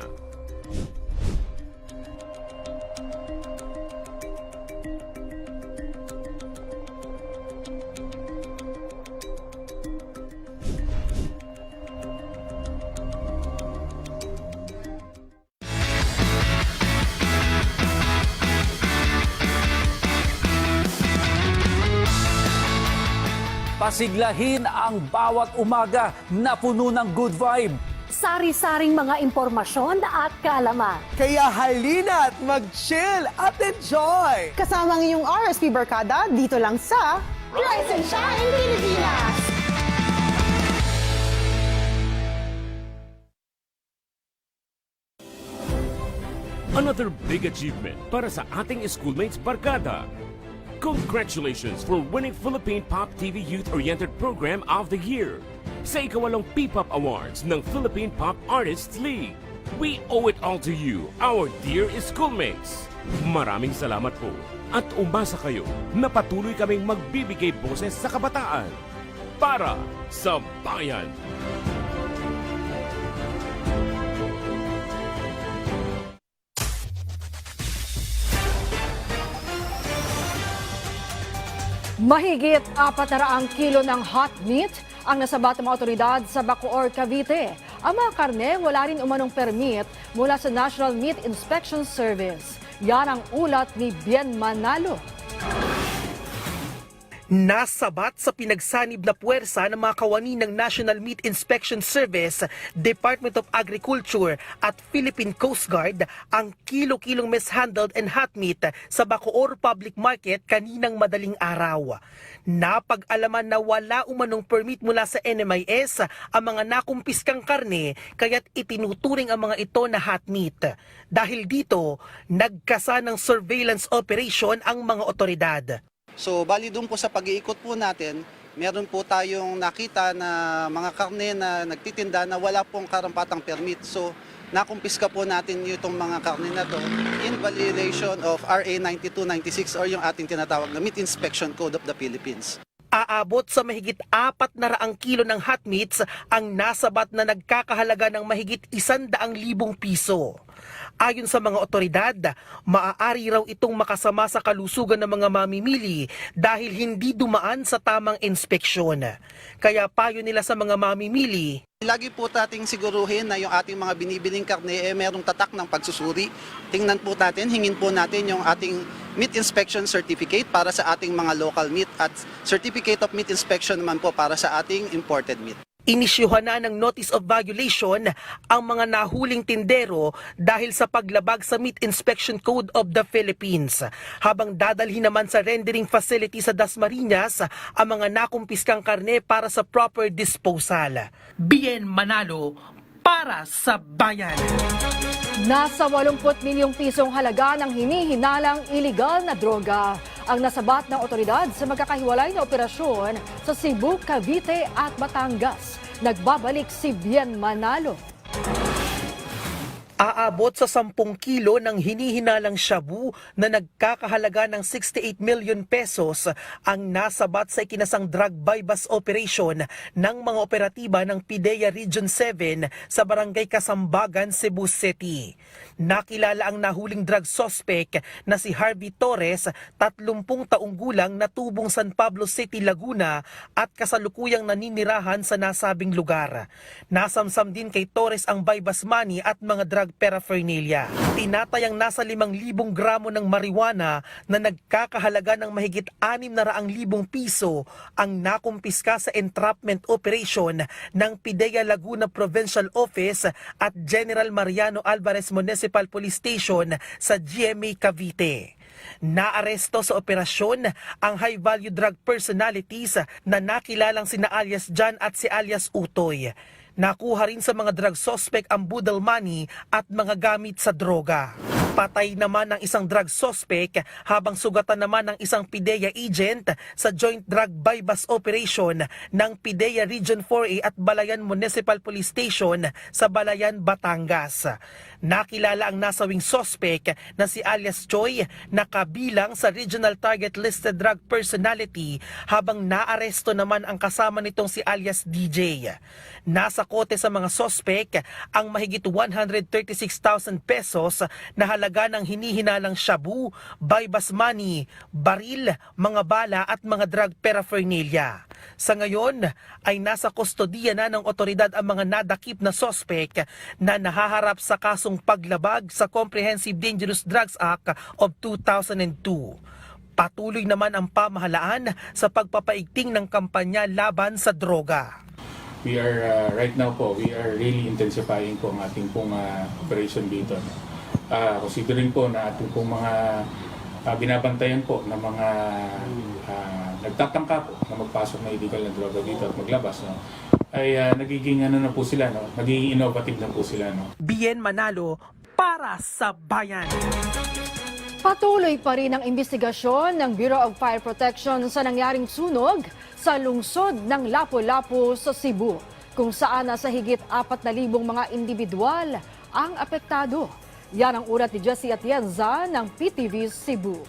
Pasiglahin ang bawat umaga na puno ng good vibe. Sari-saring mga impormasyon at kaalaman. Kaya halina't mag-chill at enjoy! Kasama ang iyong RSP Barkada dito lang sa Rise and Shine Pilipinas! Another big achievement para sa ating schoolmates barkada. Congratulations for winning Philippine Pop TV Youth-Oriented Program of the Year sa ikawalong P-Pop Awards ng Philippine Pop Artists League. We owe it all to you, our dear schoolmates. Maraming salamat po at umasa kayo na patuloy kaming magbibigay boses sa kabataan para sa bayan. Mahigit 400 kilo ng hot meat ang nasabat ng mga otoridad sa Bacoor, Cavite. Ang mga karne wala rin umanong permit mula sa National Meat Inspection Service. Yan ang ulat ni Bien Manalo. Nasabat sa pinagsanib na puwersa ng mga kawani ng National Meat Inspection Service, Department of Agriculture at Philippine Coast Guard ang kilo-kilong mishandled and hot meat sa Bacoor Public Market kaninang madaling araw. Napag-alaman na wala umanong permit mula sa NMIS ang mga nakumpiskang karne kaya't itinuturing ang mga ito na hot meat. Dahil dito, nagkasa ng surveillance operation ang mga otoridad. So bali doon po sa pag-iikot po natin, meron po tayong nakita na mga karne na nagtitinda na wala pong karampatang permit. So nakumpiska po natin itong mga karne na to in violation of RA 9296 or yung ating tinatawag na Meat Inspection Code of the Philippines. Aabot sa mahigit 400 kilo ng hot meats ang nasabat na nagkakahalaga ng mahigit 100,000 piso. Ayon sa mga otoridad, maaari raw itong makasama sa kalusugan ng mga mamimili dahil hindi dumaan sa tamang inspeksyon. Kaya payo nila sa mga mamimili, Lagi po nating siguruhin na yung ating mga binibiling karne merong tatak ng pagsusuri. Tingnan po natin, hingin po natin yung ating Meat Inspection Certificate para sa ating mga local meat at Certificate of Meat Inspection naman po para sa ating imported meat. inisyuhan na ng Notice of Violation ang mga nahuling tindero dahil sa paglabag sa Meat Inspection Code of the Philippines. Habang dadalhin naman sa rendering facility sa Dasmariñas ang mga nakumpiskang karne para sa proper disposal. Bien Manalo para sa bayan. Nasa 80 milyong pisong halaga ng hinihinalang iligal na droga ang nasabat ng otoridad sa magkakahiwalay na operasyon sa Cebu, Cavite at Batangas. Nagbabalik si Bien Manalo. Aabot sa 10 kilo ng hinihinalang shabu na nagkakahalaga ng 68 million pesos ang nasabat sa ikinasang drug buy-bust operation ng mga operatiba ng PIDEA Region 7 sa Barangay Kasambagan, Cebu City. Nakilala ang nahuling drug suspect na si Harvey Torres, 30 taong gulang na tubong San Pablo City, Laguna at kasalukuyang naninirahan sa nasabing lugar. Nasamsam din kay Torres ang buy-bust money at mga drug paraphernalia. Tinatayang nasa 5,000 gramo ng marijuana na nagkakahalaga ng mahigit 600,000 piso ang nakumpiska sa entrapment operation ng PIDEA Laguna Provincial Office at General Mariano Alvarez Municipal Police Station sa GMA Cavite. Naaresto sa operasyon ang high-value drug personalities na nakilalang sina alias John at si alias Utoy. Nakuha rin sa mga drug suspect ang budal money at mga gamit sa droga. Patay naman ang isang drug suspect habang sugatan naman ang isang PIDEA agent sa joint drug buy-bust operation ng PIDEA Region 4A at Balayan Municipal Police Station sa Balayan, Batangas. Nakilala ang nasawing suspect na si alias Choi na kabilang sa Regional Target Listed Drug Personality habang naaresto naman ang kasama nitong si alias DJ. Nasa kote sa mga suspect ang mahigit 136,000 pesos na halaga ng hinihinalang shabu, buy-bust money, baril, mga bala at mga drug paraphernalia. Sa ngayon ay nasa kustodiya na ng otoridad ang mga nadakip na suspect na nahaharap sa kasong paglabag sa Comprehensive Dangerous Drugs Act of 2002. Patuloy naman ang pamahalaan sa pagpapaigting ng kampanya laban sa droga. We are right now po, we are really intensifying po ang ating pong operation dito. Considering po na ating pong mga binabantayan po ng mga nagtatangka po na magpasok na illegal na droga dito at maglabas, no, ay nagiging na po sila, no, nagiging innovative na po sila. No. Bien Manalo para sa bayan. Patuloy pa rin ang investigasyon ng Bureau of Fire Protection sa nangyaring sunog sa lungsod ng Lapu-Lapu sa Cebu, kung saan nasa higit 4,000 mga individual ang apektado. Yan ang ulat ni Jessie Atienza ng PTV Cebu.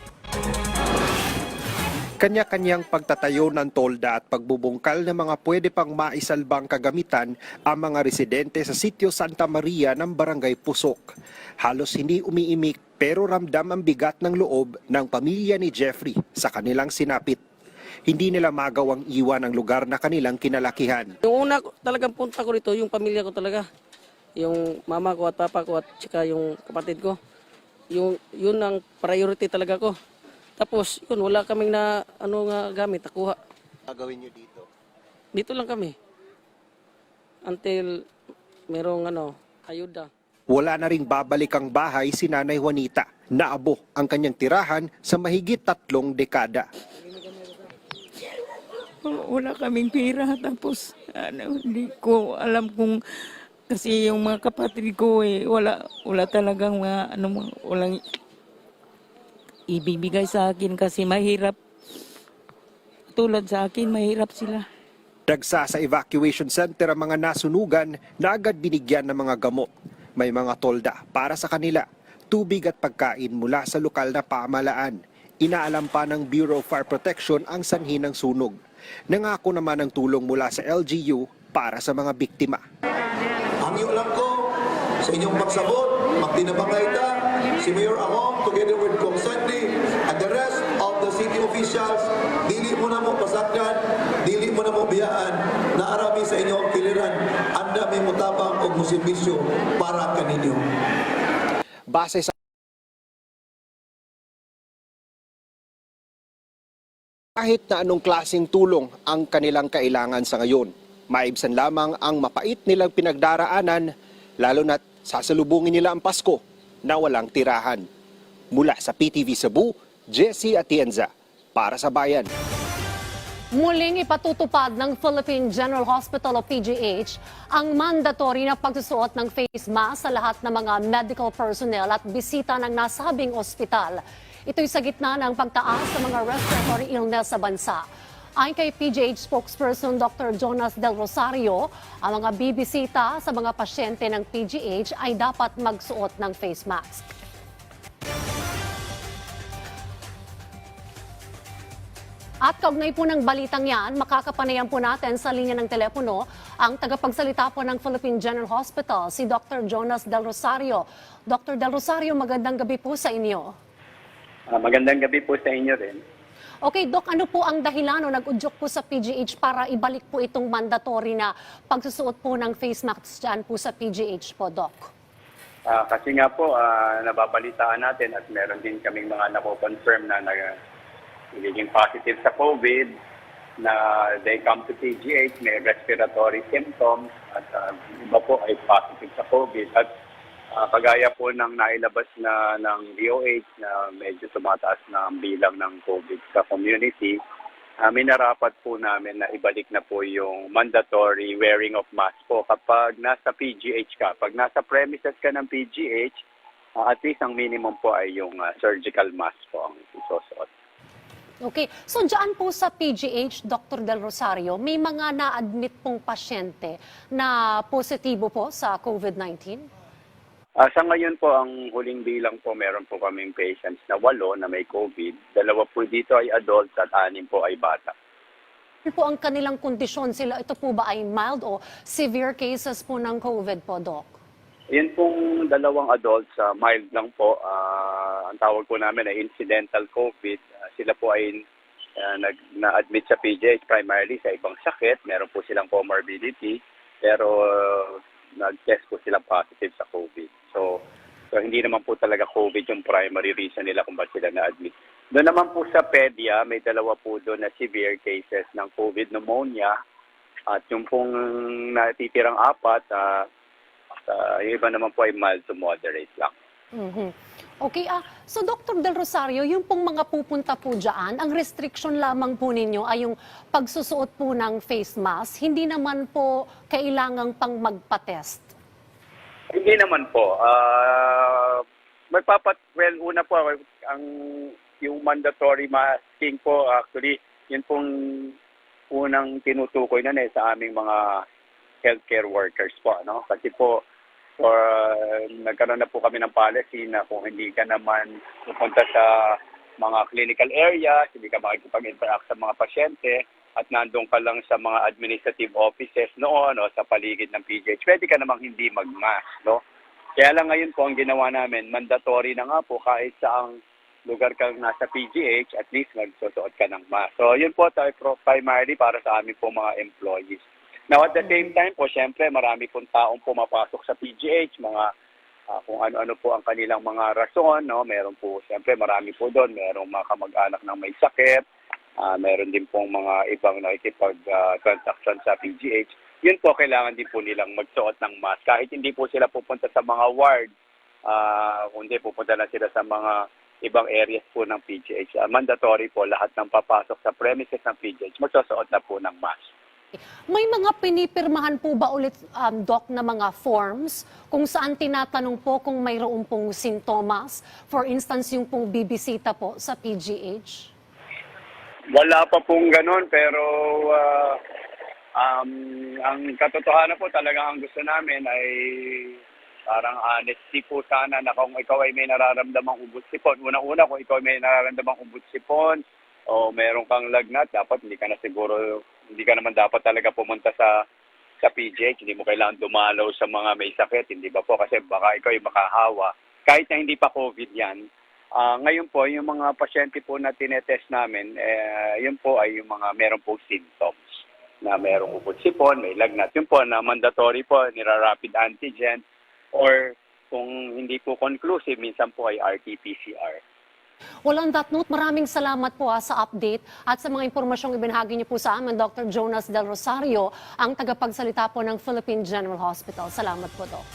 Kanya-kanyang pagtatayo ng tolda at pagbubungkal ng mga pwede pang maisalbang kagamitan ang mga residente sa sitio Santa Maria ng Barangay Pusok. Halos hindi umiimik pero ramdam ang bigat ng loob ng pamilya ni Jeffrey sa kanilang sinapit. Hindi nila magawang iwan ang lugar na kanilang kinalakihan. Yung una talagang punta ko rito, yung pamilya ko talaga. Yung mama ko at papa ko at saka yung kapatid ko. Yun ang priority talaga ko. Tapos yun, wala kaming na gamit, nakuha. Gagawin nyo dito? Dito lang kami. Until merong ayuda. Wala na ring babalik ang bahay si Nanay Juanita. Naabo ang kanyang tirahan sa mahigit 3 dekada. Wala kaming pera, tapos hindi ko alam kung, kasi yung mga kapatid ko wala talagang walang ibibigay sa akin kasi mahirap. Tulad sa akin, mahirap sila. Dagsa sa evacuation center ang mga nasunugan na agad binigyan ng mga gamot. May mga tolda para sa kanila, tubig at pagkain mula sa lokal na pamahalaan. Inaalam pa ng Bureau of Fire Protection ang sanhi ng sunog. Nangako naman ng tulong mula sa LGU para sa mga biktima. Ang iyong lang ko sa inyong pagsabot, magtinabangayta, si Mayor Among together with Kong Sandy and the rest of the city officials, dili mo na mo pasakyan, dili mo na mo biyaan, na arami sa inyong kiliran, anda may mutabang o musimbisyo para kaninyo. Base sa kahit na anong klaseng tulong ang kanilang kailangan sa ngayon, maibsan lamang ang mapait nilang pinagdaraanan, lalo na't sasalubungin nila ang Pasko na walang tirahan. Mula sa PTV Cebu, Jessie Atienza para sa Bayan. Muling ipatutupad ng Philippine General Hospital o PGH ang mandatory na pagsusuot ng face mask sa lahat ng mga medical personnel at bisita ng nasabing ospital. Ito'y sa gitna ng pagtaas sa mga respiratory illness sa bansa. Ayon kay PGH spokesperson Dr. Jonas Del Rosario, ang mga bibisita sa mga pasyente ng PGH ay dapat magsuot ng face mask. At kaugnay po ng balitang yan, makakapanayan po natin sa linya ng telepono ang tagapagsalita po ng Philippine General Hospital, si Dr. Jonas Del Rosario. Dr. Del Rosario, magandang gabi po sa inyo. Magandang gabi po sa inyo rin. Okay, Doc, ano po ang dahilan o nag-udyok po sa PGH para ibalik po itong mandatory na pagsusuot po ng face mask dyan po sa PGH po, Doc? Kasi nga po, nababalitaan natin at meron din kaming mga napo-confirm na nagiging positive sa COVID, na they come to PGH, may respiratory symptoms, at iba po ay positive sa COVID. At kagaya po ng nailabas na ng DOH na medyo tumataas na ang bilang ng COVID sa community, minarapat po namin na ibalik na po yung mandatory wearing of mask po kapag nasa PGH ka. Pag nasa premises ka ng PGH, at least ang minimum po ay yung surgical mask po ang isusuot. Okay, so dyan po sa PGH, Dr. Del Rosario, may mga na-admit pong pasyente na positibo po sa COVID-19? Sa ngayon po, ang huling bilang po, meron po kaming patients na 8 na may COVID. 2 po dito ay adults at 6 po ay bata. Ano po ang kanilang kondisyon? Ito po ba ay mild o severe cases po ng COVID po, Doc? Yan pong 2 adults, mild lang po. Ang tawag po namin ay incidental COVID. Sila po ay na-admit sa PGH primarily sa ibang sakit. Meron po silang comorbidity, pero nag-test po silang positive sa COVID. So hindi naman po talaga COVID yung primary reason nila kung bakit sila na-admit Doon naman po sa PEDIA, may dalawa po doon na severe cases ng COVID pneumonia. At yung pong natitirang 4, yung iba naman po ay mild to moderate lang. Okay, so Dr. Del Rosario, yung pong mga pupunta po dyan, ang restriction lamang po ninyo ay yung pagsusuot po ng face mask. Hindi naman po kailangang pang magpa-test. Hindi naman po. Una po, yung mandatory masking po, actually, yun pong unang tinutukoy na sa aming mga healthcare workers po. No? Kasi po, nagkaroon na po kami ng policy na kung hindi ka naman pupunta sa mga clinical areas, hindi ka makikipag-interact sa mga pasyente, at nandun ka lang sa mga administrative offices noon o sa paligid ng PGH, pwede ka namang hindi mag-mask. No? Kaya lang ngayon po, ang ginawa namin, mandatory na nga po kahit saang lugar kang nasa PGH, at least magsusuot ka ng mask. So yun po tayo primarily para sa amin po mga employees. Now at the same time po, syempre marami pong taong pumapasok sa PGH, mga kung ano-ano po ang kanilang mga rason, no? Meron po, syempre marami po doon, merong mga kamag-anak na may sakit, meron din pong mga ibang nakikipag-transaction sa PGH. Yun po, kailangan din po nilang magsuot ng mask. Kahit hindi po sila pupunta sa mga ward, kundi pupunta na sila sa mga ibang areas po ng PGH. Mandatory po lahat ng papasok sa premises ng PGH, magsusuot na po ng mask. May mga pinipirmahan po ba ulit, Doc, na mga forms kung saan tinatanong po kung mayroon pong sintomas? For instance, yung pong bibisita po sa PGH? Wala pa pong ganun, pero ang katotohanan po talaga ang gusto namin ay parang honesty po sana na kung ikaw ay may nararamdamang ubot sipon. Unang-una, kung ikaw ay may nararamdamang ubot sipon o meron kang lagnat, dapat hindi ka naman dapat talaga pumunta sa PGH. Hindi mo kailangan dumalaw sa mga may sakit, hindi ba po? Kasi baka ikaw ay makahawa. Kahit na hindi pa COVID yan. Ngayon po, yung mga pasyente po na tinetest namin, yun po ay yung mga meron po symptoms na merong ubot sipon, may lagnat. Yun po na mandatory po, nira-rapid antigen, or kung hindi po conclusive, minsan po ay RT-PCR. Well, on that note, maraming salamat po sa update at sa mga impormasyong ibinahagi niyo po sa amin, Dr. Jonas Del Rosario, ang tagapagsalita po ng Philippine General Hospital. Salamat po, Doc.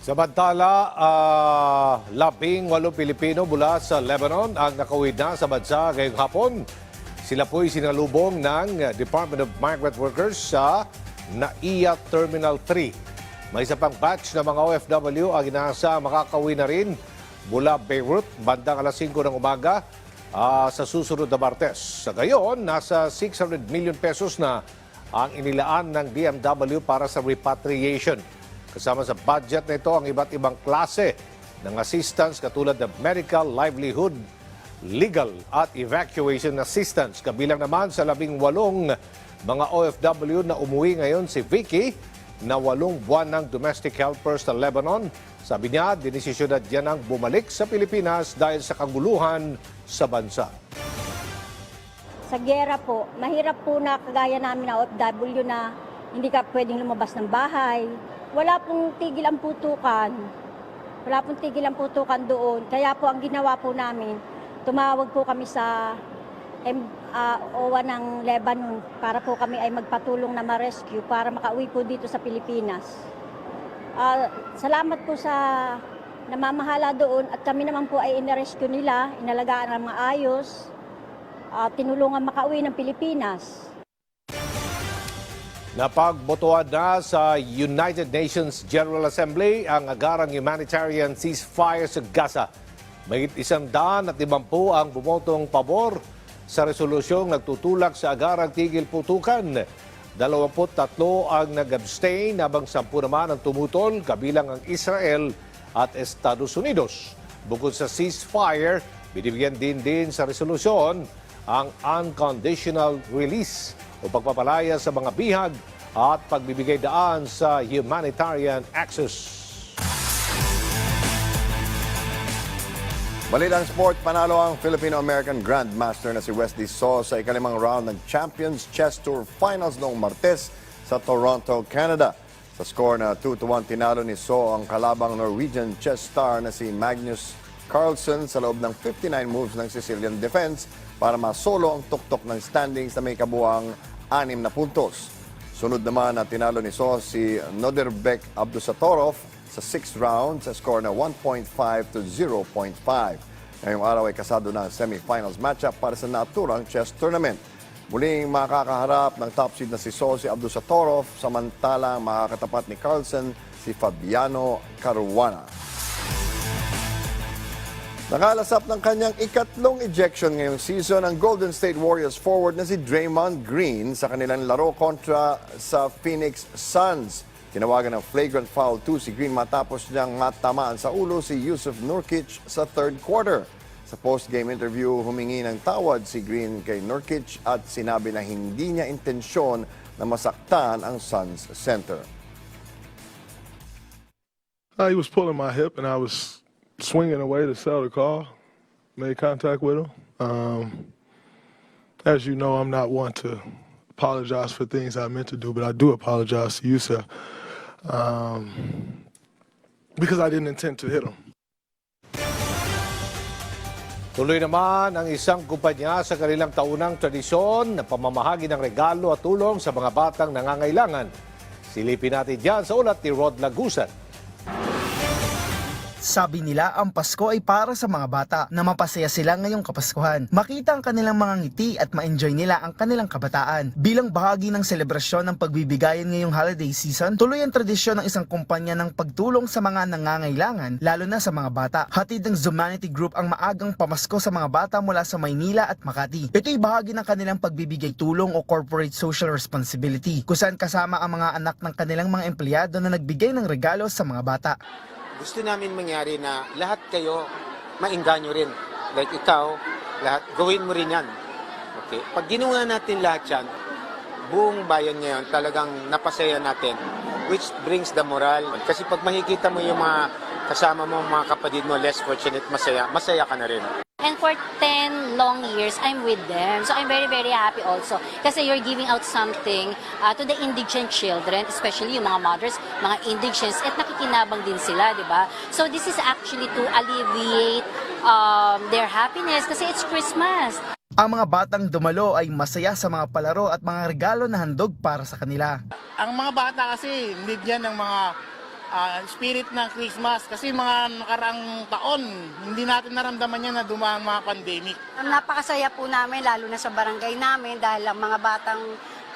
Samantala, 18 Pilipino mula sa Lebanon ang nakauwi na sa bansa ngayong hapon. Sila po'y sinalubong ng Department of Migrant Workers sa NAIA Terminal 3. May isa pang batch ng mga OFW ang inaasa makakauwi na rin mula Beirut bandang alas 5 ng umaga sa susunod na Martes. Sa gayon, nasa 600 million pesos na ang inilaan ng DMW para sa repatriation. Kasama sa budget na ito ang iba't ibang klase ng assistance katulad ng medical, livelihood, legal at evacuation assistance. Kabilang naman sa 18 mga OFW na umuwi ngayon si Vicky na 8 buwan ng domestic helper sa Lebanon. Sabi niya, dinesisyon na diyan ang bumalik sa Pilipinas dahil sa kaguluhan sa bansa. Sa gera po, mahirap po na kagaya namin na OFW na hindi ka pwedeng lumabas ng bahay. Wala pong tigil ang putukan. Wala pong tigil ang putukan doon. Kaya po ang ginawa po namin, tumawag po kami sa OWA ng Lebanon para po kami ay magpatulong na ma-rescue para makauwi po dito sa Pilipinas. Salamat po sa namamahala doon at kami naman po ay ina-rescue nila, inalagaan ng maayos, tinulungan makauwi ng Pilipinas. Napagbotohan na sa United Nations General Assembly ang agarang humanitarian ceasefire sa Gaza. Mahigit 150 ang bumotong pabor sa resolusyong nagtutulak sa agarang tigil putukan. 23 ang nag-abstain habang 10 naman ang tumutol kabilang ang Israel at Estados Unidos. Bukod sa ceasefire, binibigyan din sa resolusyon ang unconditional release o pagpapalaya sa mga bihag at pagbibigay daan sa humanitarian access. Balitang sport, panalo ang Filipino-American Grandmaster na si Wesley So sa ikalimang round ng Champions Chess Tour Finals noong Martes sa Toronto, Canada. Sa score na 2-1, tinalo ni So ang kalabang Norwegian chess star na si Magnus Carlsen sa loob ng 59 moves ng Sicilian defense para masolo ang tuktok ng standings na may kabuang 6 na puntos. Sunod naman na tinalo ni So si Nodirbek Abdusatorov sa 6th round sa score na 1.5 to 0.5. Ngayong araw ay kasado na ang semifinals matchup para sa naturang chess tournament. Muling makakaharap ng top seed na si So si Abdusatorov, samantalang makakatapat ni Carlsen si Fabiano Caruana. Nakalasap ng kanyang ikatlong ejection ngayong season ang Golden State Warriors forward na si Draymond Green sa kanilang laro kontra sa Phoenix Suns. Tinawagan ng flagrant foul 2 si Green matapos niyang matamaan sa ulo si Yusuf Nurkic sa third quarter. Sa post-game interview, humingi ng tawad si Green kay Nurkic at sinabi na hindi niya intensyon na masaktan ang Suns center. He was pulling my hip and I was swinging away to sell the call. Made contact with him. As you know, I'm not one to apologize for things I meant to do, but I do apologize to Yusuf because I didn't intend to hit him. Tuloy naman ang isang kumpanya sa kanilang taunang tradisyon na pamamahagi ng regalo at tulong sa mga batang nangangailangan. Silipin natin yan sa ulat ni Rod Lagusan. Sabi nila ang Pasko ay para sa mga bata na mapasaya sila ngayong Kapaskuhan. Makita ang kanilang mga ngiti at ma-enjoy nila ang kanilang kabataan. Bilang bahagi ng selebrasyon ng pagbibigayan ngayong holiday season, tuloy ang tradisyon ng isang kumpanya ng pagtulong sa mga nangangailangan, lalo na sa mga bata. Hatid ng Zumanity Group ang maagang pamasko sa mga bata mula sa Maynila at Makati. Ito'y bahagi ng kanilang pagbibigay tulong o corporate social responsibility, kung saan kasama ang mga anak ng kanilang mga empleyado na nagbigay ng regalo sa mga bata. Gusto namin mangyari na lahat kayo maingganyo rin. Like ikaw, lahat, gawin mo rin yan. Okay? Pag ginawa natin lahat yan, buong bayan ngayon talagang napasaya natin, which brings the moral. Kasi pag makikita mo yung mga kasama mo, mga kapatid mo, less fortunate, masaya ka na rin. And for 10 long years, I'm with them. So I'm very, very happy also. Kasi you're giving out something to the indigent children, especially yung mga mothers, mga indigents, at nakikinabang din sila, di ba? So this is actually to alleviate their happiness kasi it's Christmas. Ang mga batang dumalo ay masaya sa mga palaro at mga regalo na handog para sa kanila. Ang mga bata kasi need yan ng mga spirit ng Christmas kasi mga nakaraang taon hindi natin naramdaman yan na dumaan mga pandemic. Napakasaya po namin lalo na sa barangay namin dahil ang mga batang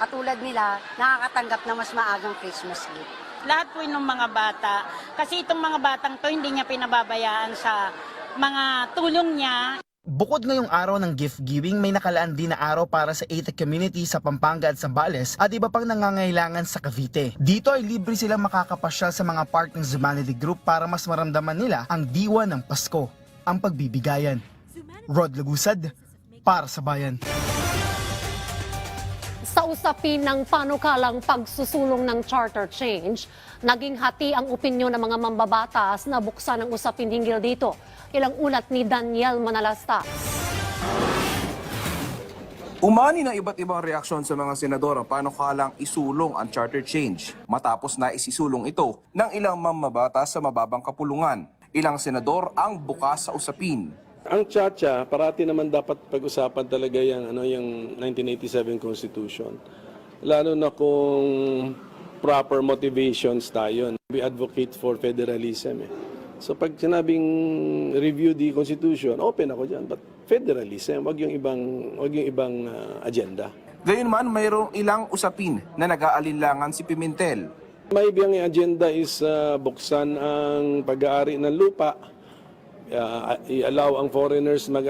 katulad nila nakakatanggap na mas maagang Christmas gift. Lahat po ng mga bata kasi itong mga batang to hindi niya pinababayaan sa mga tulong niya. Bukod ngayong araw ng gift giving, may nakalaan din na araw para sa 80 community sa Pampanga at Zambales at iba pang nangangailangan sa Cavite. Dito ay libre silang makakapasyal sa mga park ng Zumanity Group para mas maramdaman nila ang diwa ng Pasko, ang pagbibigayan. Rod Lagusad, para sa Bayan. Sa usapin ng panukalang pagsusulong ng charter change, naging hati ang opinyon ng mga mambabatas na buksan ang usapin hinggil dito. Ilang ulat ni Daniel Manalastas. Umani na iba't ibang reaksyon sa mga senador ang panukalang isulong ang charter change matapos na isisulong ito ng ilang mambabatas sa mababang kapulungan. Ilang senador ang bukas sa usapin. Ang Chacha, parati naman dapat pag-usapan talaga yung 1987 Constitution. Lalo na kung proper motivations tayo. We advocate for federalism. So pag sinabing review the Constitution, open ako dyan. But federalism, wag yung ibang agenda. Gayunman, mayroong ilang usapin na nag-aalinlangan si Pimentel. May ibang agenda is buksan ang pag-aari ng lupa. I-allow ang foreigners na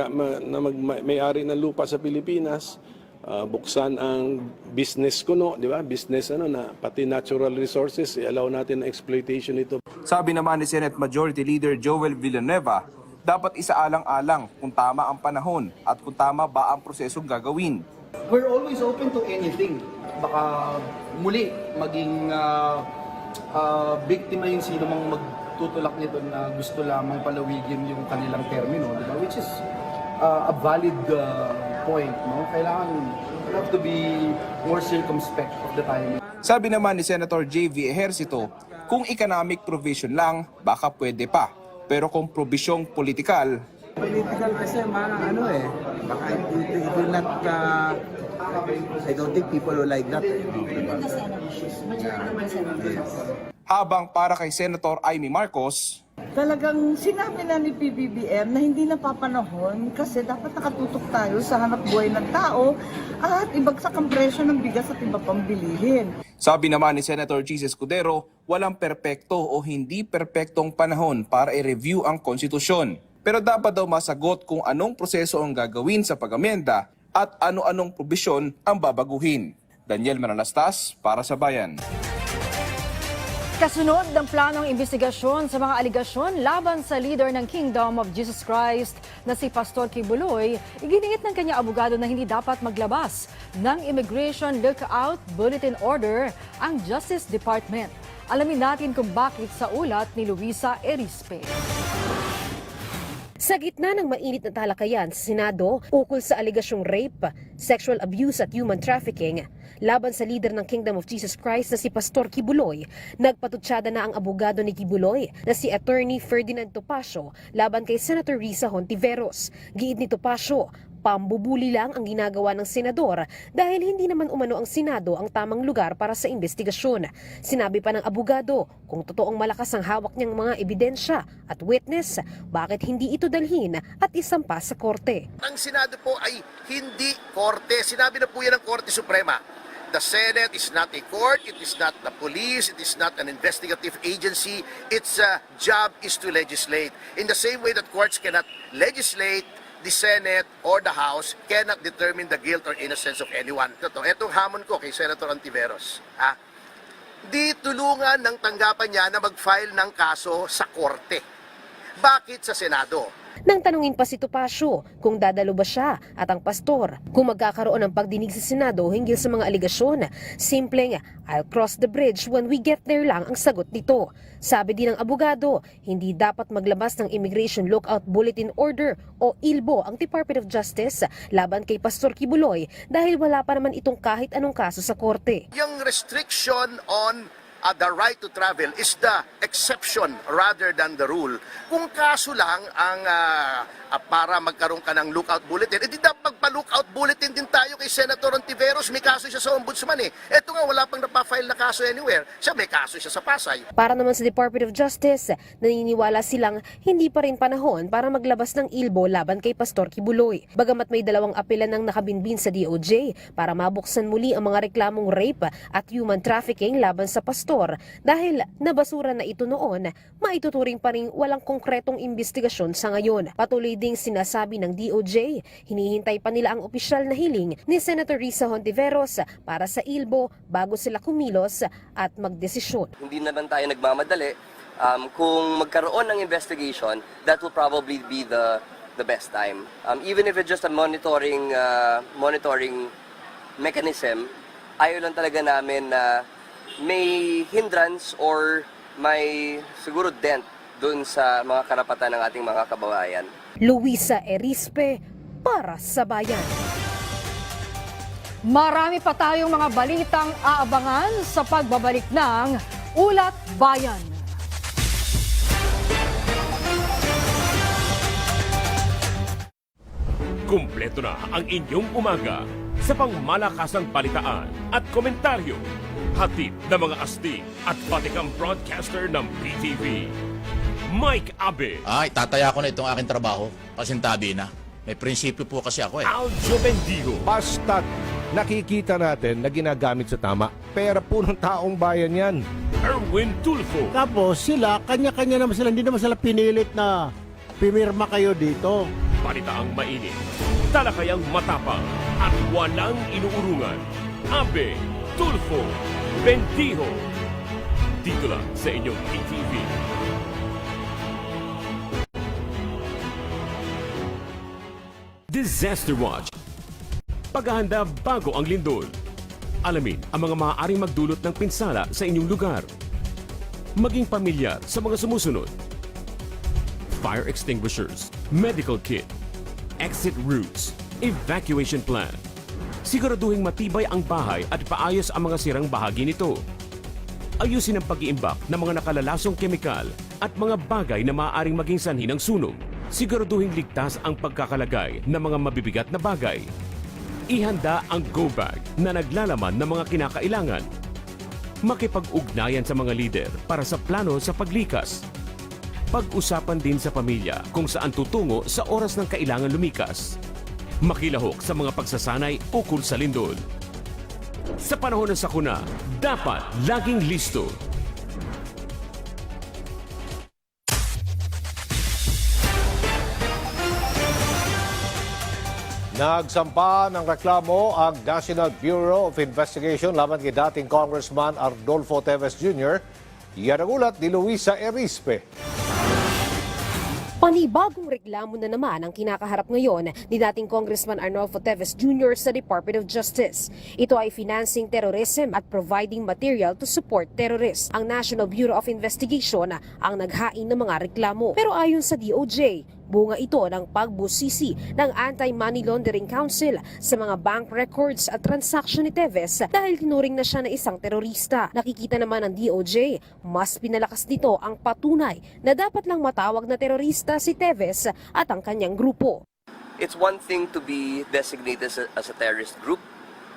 may-ari ng lupa sa Pilipinas. Buksan ang business kuno, di ba? Business na pati natural resources, i-allow natin ang exploitation ito. Sabi naman ni Senate Majority Leader Joel Villanueva, dapat isaalang-alang kung tama ang panahon at kung tama ba ang prosesong gagawin. We're always open to anything. Baka muli maging biktima yung sino mang magtutulak nito na gusto lamang palawigin yung kanilang termino, di ba? Which is a valid point, no? Kailangan, you have to be more circumspect of the time. Sabi naman ni Senator J.V. Ejercito, kung economic provision lang, baka pwede pa. Pero kung probisyong politikal, Political kasi baka it will not, I don't think people will like that. habang para kay Senator Amy Marcos, Talagang sinabi na ni PBBM na hindi napapanahon kasi dapat nakatutok tayo sa hanap buhay ng tao at ibagsak ang presyo ng bigas at iba pang bilihin. sabi naman ni Senator Chis Escudero, walang perpekto o hindi perpektong panahon para i-review ang konstitusyon. Pero dapat daw masagot kung anong proseso ang gagawin sa pag-amenda at ano-anong probisyon ang babaguhin. Daniel Manalastas para sa Bayan. Kasunod ng planong investigasyon sa mga aligasyon laban sa leader ng Kingdom of Jesus Christ na si Pastor Kibuloy, iginiit ng kanyang abogado na hindi dapat maglabas ng Immigration Lookout Bulletin Order ang Justice Department. Alamin natin kung bakit sa ulat ni Luisa Erispe. Sa gitna ng mainit na talakayan sa Senado ukol sa aligasyong rape, sexual abuse at human trafficking laban sa leader ng Kingdom of Jesus Christ na si Pastor Kibuloy, nagpatutsada na ang abogado ni Kibuloy na si Attorney Ferdinand Topacio laban kay Senator Risa Hontiveros. Giid ni Topacio, pambubuli lang ang ginagawa ng senador dahil hindi naman umano ang Senado ang tamang lugar para sa investigasyon. Sinabi pa ng abogado, kung totoong malakas ang hawak niyang mga ebidensya at witness, bakit hindi ito dalhin at isampa sa korte? Ang Senado po ay hindi korte. Sinabi na po yan ng Korte Suprema. The Senate is not a court, it is not the police, it is not an investigative agency. Its job is to legislate. In the same way that courts cannot legislate, the Senate or the House cannot determine the guilt or innocence of anyone. Itong hamon ko kay Senator Hontiveros. Di tulungan ng tanggapan niya na mag-file ng kaso sa korte. Bakit sa Senado? Nang tanungin pa si Topacio kung dadalo ba siya at ang pastor kung magkakaroon ng pagdinig sa Senado hinggil sa mga aligasyon, simpleng I'll cross the bridge when we get there lang ang sagot nito. Sabi din ng abogado, hindi dapat maglabas ng Immigration Lookout Bulletin Order o ILBO ang Department of Justice laban kay Pastor Kibuloy dahil wala pa naman itong kahit anong kaso sa korte. Yung restriction on the right to travel is the exception rather than the rule. Kung kaso lang ang para magkaroon ka ng lookout bulletin, edi dapat magpa-lookout bulletin din tayo kay Senator Hontiveros. May kaso siya sa ombudsman Ito nga, wala pang napafile na kaso anywhere. Siya may kaso siya sa Pasay. Para naman sa Department of Justice, naniniwala silang hindi pa rin panahon para maglabas ng ILBO laban kay Pastor Kibuloy. Bagamat may dalawang apelan ng nakabinbin sa DOJ para mabuksan muli ang mga reklamong rape at human trafficking laban sa pastor. Dahil nabasura na ito noon, maituturing pa rin walang konkretong investigasyon sa ngayon. Patuloy ding sinasabi ng DOJ, hinihintay pa nila ang opisyal na hiling ni Senator Risa Hontiveros para sa ILBO bago sila kumilos at magdesisyon. Hindi naman tayo nagmamadali. Kung magkaroon ng investigation, that will probably be the best time. Even if it's just a monitoring mechanism, ayaw lang talaga namin na may hindrance or may siguro dent dun sa mga karapatan ng ating mga kababayan. Luisa Erispe para sa Bayan. Marami pa tayong mga balitang aabangan sa pagbabalik ng Ulat Bayan. Kumpleto na ang inyong umaga sa pangmalakasang balitaan at komentaryo. Hatid ng mga astig at batikang broadcaster ng PTV. Mike Abe. Ay, tataya ko na itong aking trabaho. Pasintabi na. May prinsipyo po kasi ako Aljo Bendijo. Basta't nakikita natin na ginagamit sa tama. Pera po ng taong bayan yan. Erwin Tulfo. Tapos sila, kanya-kanya naman sila. Hindi naman sila pinilit na pimirma kayo dito. Balitaang mainit, talakayang matapang at walang inuurungan. Abe, Tulfo, Bendijo. Dito lang sa inyong PTV. Disaster Watch. Paghahanda bago ang lindol. Alamin ang mga maaaring magdulot ng pinsala sa inyong lugar. Maging pamilyar sa mga sumusunod. Fire extinguishers, medical kit, exit routes, evacuation plan, Siguraduhin matibay ang bahay at paayos ang mga sirang bahagi nito. Ayusin ang pag-iimbak ng mga nakalalasong kemikal at mga bagay na maaaring maging sanhi ng sunog. Siguraduhin ligtas ang pagkakalagay ng mga mabibigat na bagay. Ihanda ang go bag na naglalaman ng mga kinakailangan. Makipag-ugnayan sa mga lider para sa plano sa paglikas. Pag-usapan din sa pamilya kung saan tutungo sa oras ng kailangan lumikas. Makilahok sa mga pagsasanay ukol sa lindol. Sa panahon ng sakuna, dapat laging listo. Nagsampa ng reklamo ang National Bureau of Investigation laban kay dating Congressman Ardolfo Teves Jr. Yan ang ulat ni Luisa Erispe. Panibagong reklamo na naman ang kinakaharap ngayon ni dating Congressman Arnolfo Teves Jr. sa Department of Justice. Ito ay financing terrorism at providing material to support terrorists. Ang National Bureau of Investigation ang naghain ng mga reklamo. Pero ayon sa DOJ, bunga ito ng pagbusisi ng Anti-Money Laundering Council sa mga bank records at transaksyon ni Teves dahil tinuring na siya na isang terorista. Nakikita naman ng DOJ, mas pinalakas nito ang patunay na dapat lang matawag na terorista si Teves at ang kanyang grupo. It's one thing to be designated as a terrorist group.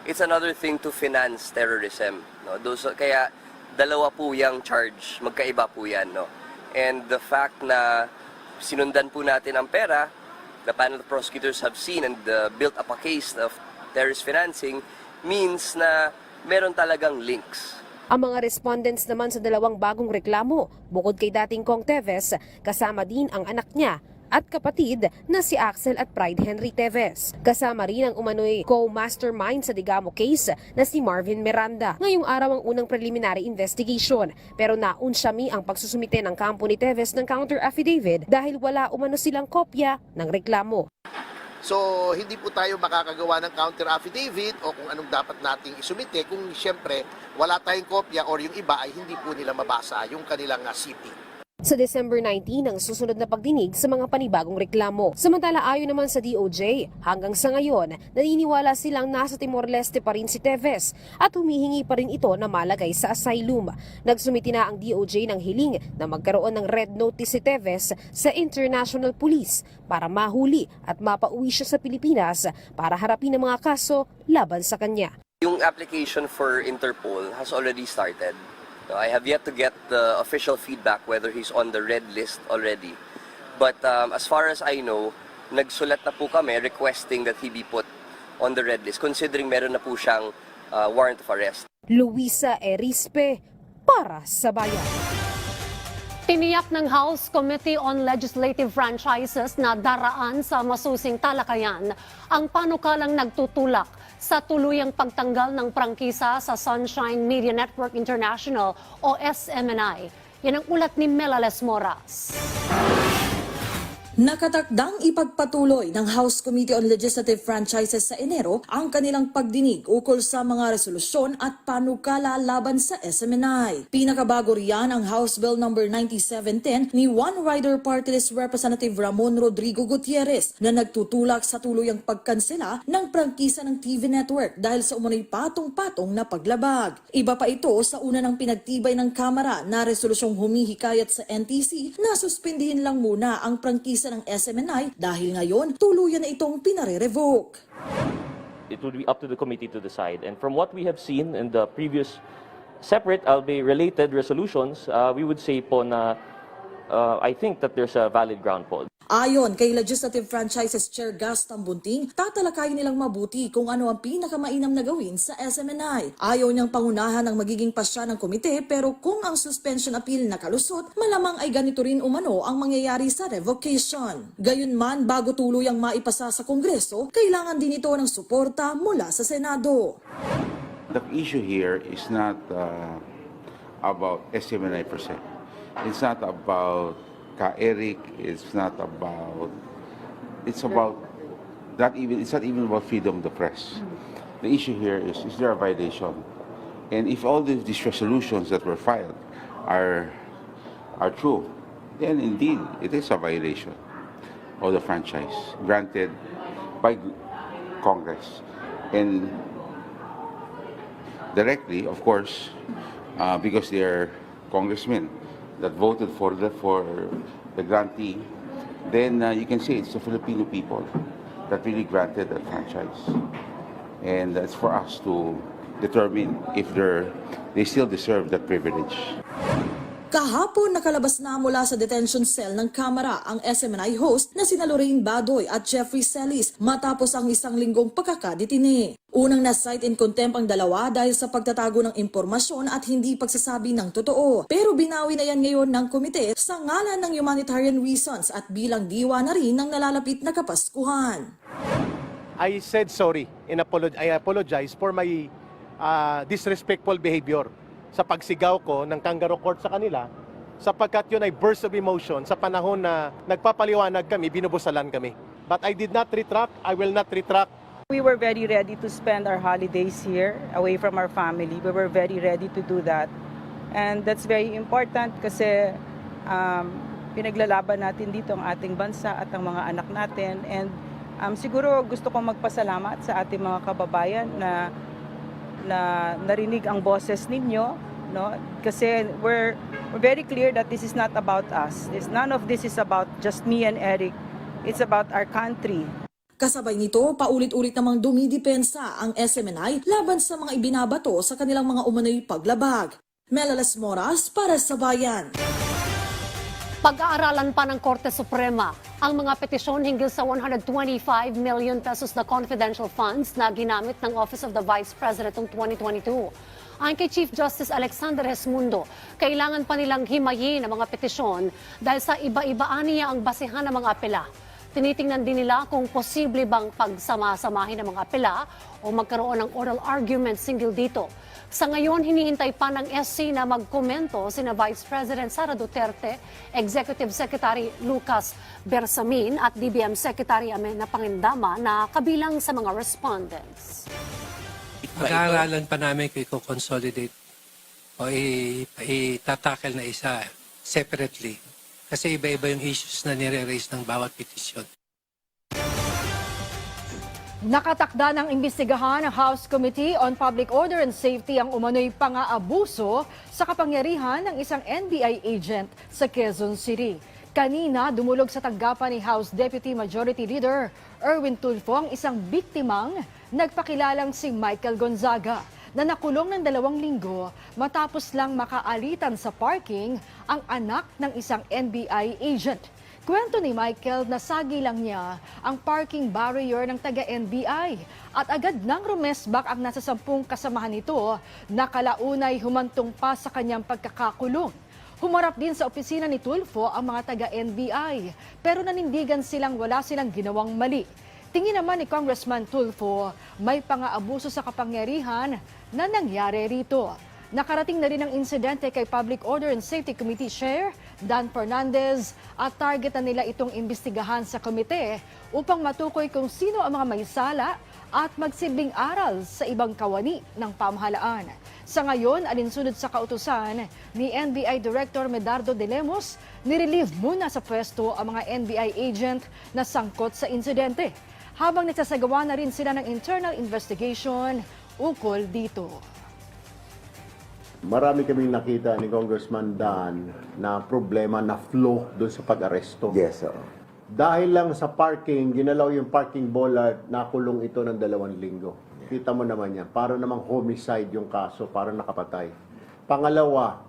It's another thing to finance terrorism. No? Kaya dalawa po yung charge, magkaiba po yan. No? And the fact na sinundan po natin ang pera, the panel of prosecutors have seen and built up a case of terrorist financing means na meron talagang links. Ang mga respondents naman sa dalawang bagong reklamo, bukod kay dating Kong Teves, kasama din ang anak niya at kapatid na si Axel at Pride Henry Teves. Kasama rin ang umano'y co-mastermind sa Digamo case na si Marvin Miranda. Ngayong araw ang unang preliminary investigation, pero naunsyami ang pagsusumite ng kampo ni Teves ng counter affidavit dahil wala umano silang kopya ng reklamo. So, hindi po tayo makakagawa ng counter affidavit o kung anong dapat nating isumite kung siyempre wala tayong kopya or yung iba ay hindi po nila mabasa yung kanilang CP. Sa December 19 ang susunod na pagdinig sa mga panibagong reklamo. Samantala ayon naman sa DOJ, hanggang sa ngayon, naniniwala silang nasa Timor-Leste pa rin si Teves at humihingi pa rin ito na malagay sa asylum. Nagsumiti na ang DOJ ng hiling na magkaroon ng red notice si Teves sa International Police para mahuli at mapauwi siya sa Pilipinas para harapin ang mga kaso laban sa kanya. Yung application for Interpol has already started. No, I have yet to get the official feedback whether he's on the red list already. But as far as I know, nagsulat na po kami requesting that he be put on the red list considering meron na po siyang warrant of arrest. Luisa Erispe para sa Bayan. Tiniyak ng House Committee on Legislative Franchises na daraan sa masusing talakayan ang panukalang nagtutulak sa tuluyang pagtanggal ng prangkisa sa Sunshine Media Network International o SMNI. Yan ang ulat ni Melales Moras. Nakatakdang ipagpatuloy ng House Committee on Legislative Franchises sa Enero ang kanilang pagdinig ukol sa mga resolusyon at panukala laban sa SMNI. Pinakabago riyan ang House Bill No. 9710 ni One Rider Party List Representative Ramon Rodrigo Gutierrez na nagtutulak sa tuluyang pagkansela ng prangkisa ng TV network dahil sa umunoy patong-patong na paglabag. Iba pa ito sa una ng pinagtibay ng Kamara na resolusyong humihikayat sa NTC na suspindihin lang muna ang prangkisa ng SMNI dahil ngayon tuluyan na itong pinare-revoke. It would be up to the committee to decide. And from what we have seen in the previous separate, albeit related resolutions, we would say po na I think that there's a valid ground po. Ayon kay Legislative Franchises Chair Gaston Bunting, tatalakayin nilang mabuti kung ano ang pinakamainam na gawin sa SMNI. Ayaw niyang pangunahan ang magiging pasya ng komite pero kung ang suspension appeal nakalusot, malamang ay ganito rin umano ang mangyayari sa revocation. Gayunman, bago tuluyang maipasa sa Kongreso, kailangan din ito ng suporta mula sa Senado. The issue here is not about SMNI per se. It's not about Eric, it's not about not even about freedom of the press. The issue here is there a violation? And if all these resolutions that were filed are true, then indeed it is a violation of the franchise granted by Congress. And directly, of course, because they are congressmen that voted for the grantee, then you can say it's the Filipino people that really granted that franchise. And that's for us to determine if they still deserve that privilege. Kahapon nakalabas na mula sa detention cell ng Kamara ang SMNI host na sina Lorraine Badoy at Jeffrey Celis matapos ang 1 linggong pagkakadetine. Unang na-cite in contempt ang dalawa dahil sa pagtatago ng impormasyon at hindi pagsasabi ng totoo. Pero binawi na yan ngayon ng komite sa ngalan ng humanitarian reasons at bilang diwa na rin ng nalalapit na Kapaskuhan. I said sorry and I apologize for my disrespectful behavior sa pagsigaw ko ng kangaroo court sa kanila sapagkat yun ay burst of emotion sa panahon na nagpapaliwanag kami, binubusalan kami. But I did not retract, I will not retract. We were very ready to spend our holidays here away from our family. We were very ready to do that. And that's very important kasi pinaglalaban natin dito ang ating bansa at ang mga anak natin. And siguro gusto kong magpasalamat sa ating mga kababayan na narinig ang boses ninyo, no? Kasi we're very clear that this is not about us. None of this is about just me and Eric. It's about our country. Kasabay nito, paulit-ulit namang dumidepensa ang SMNI laban sa mga ibinabato sa kanilang mga umano'y paglabag. Melalas Moras para sa Bayan. Pag-aaralan pa ng Korte Suprema ang mga petisyon hinggil sa 125 million pesos na confidential funds na ginamit ng Office of the Vice President noong 2022. Ayon kay Chief Justice Alexander Gesmundo, kailangan pa nilang himayin ang mga petisyon dahil sa iba-ibaan niya ang basehan ng mga apela. Tinitingnan din nila kung posible bang pagsama-samahin ng mga apela o magkaroon ng oral argument single dito. Sa ngayon, hinihintay pa ng SC na magkomento sina Vice President Sara Duterte, Executive Secretary Lucas Bersamin at DBM Secretary Amena Pangindama na kabilang sa mga respondents. Pag-aaralan pa namin kung i-consolidate o itatackle na isa separately kasi iba-iba yung issues na nire-raise ng bawat petisyon. Nakatakda ng imbestigahan ng House Committee on Public Order and Safety ang umano'y pang-aabuso sa kapangyarihan ng isang NBI agent sa Quezon City. Kanina, dumulog sa tanggapan ni House Deputy Majority Leader Erwin Tulfo ang isang biktimang nagpakilalang si Michael Gonzaga na nakulong ng 2 linggo matapos lang makaalitan sa parking ang anak ng isang NBI agent. Kwento ni Michael na sagi lang niya ang parking barrier ng taga-NBI at agad nang rumesbak ang nasa 10 kasamahan nito na kalaunay humantong pa sa kanyang pagkakakulong. Humarap din sa opisina ni Tulfo ang mga taga-NBI pero nanindigan wala silang ginawang mali. Tingin naman ni Congressman Tulfo may pang-aabuso sa kapangyarihan na nangyari rito. Nakarating na rin ang insidente kay Public Order and Safety Committee Chair Dan Fernandez at target na nila itong imbestigahan sa komite upang matukoy kung sino ang mga may sala at magsilbing aral sa ibang kawani ng pamahalaan. Sa ngayon, alinsunod sa kautusan ni NBI Director Medardo de Lemos, nirelieve muna sa pwesto ang mga NBI agent na sangkot sa insidente, habang nagsasagawa na rin sila ng internal investigation ukol dito. Marami kaming nakita ni Congressman Dan na problema na flow doon sa pag-aresto. Yes, sir. Dahil lang sa parking, ginalaw yung parking bollard, nakulong ito ng 2 linggo. Kita mo naman yan, para namang homicide yung kaso, para nakapatay. Pangalawa,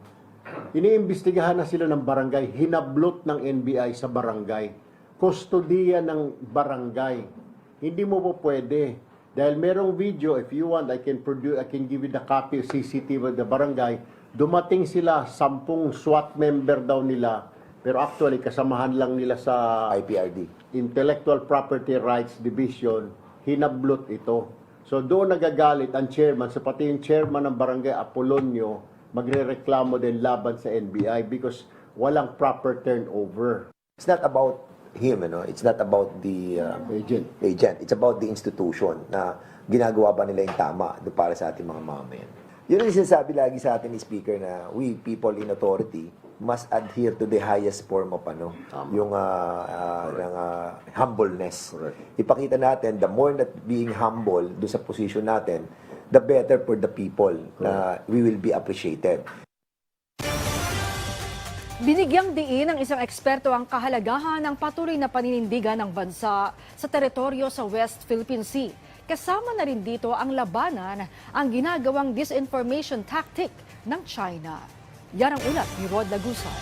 iniimbestigahan na sila ng barangay, hinablot ng NBI sa barangay. Kustodiya ng barangay. Hindi mo po pwede. Dahil merong video, if you want, I can give you the copy of CCTV of the barangay. Dumating sila, 10 SWAT member daw nila. Pero actually, kasamahan lang nila sa IPRD. Intellectual Property Rights Division. Hinablot ito. So doon nagagalit ang chairman, so pati yung chairman ng barangay Apolonio, magre-reklamo din laban sa NBI because walang proper turnover. It's not about him, it's not about the agent. It's about the institution na ginagawa ba nila yung tama para sa ating mga mamamayan. Yun ang sinasabi lagi sa atin ni Speaker na we people in authority must adhere to the highest form of yung humbleness. Ipakita natin, the more that being humble do sa position natin, the better for the people na we will be appreciated. Binigyang diin ng isang eksperto ang kahalagahan ng patuloy na paninindigan ng bansa sa teritoryo sa West Philippine Sea. Kasama na rin dito ang labanan ang ginagawang disinformation tactic ng China. Yan ang ulat ni Rod Lagusad.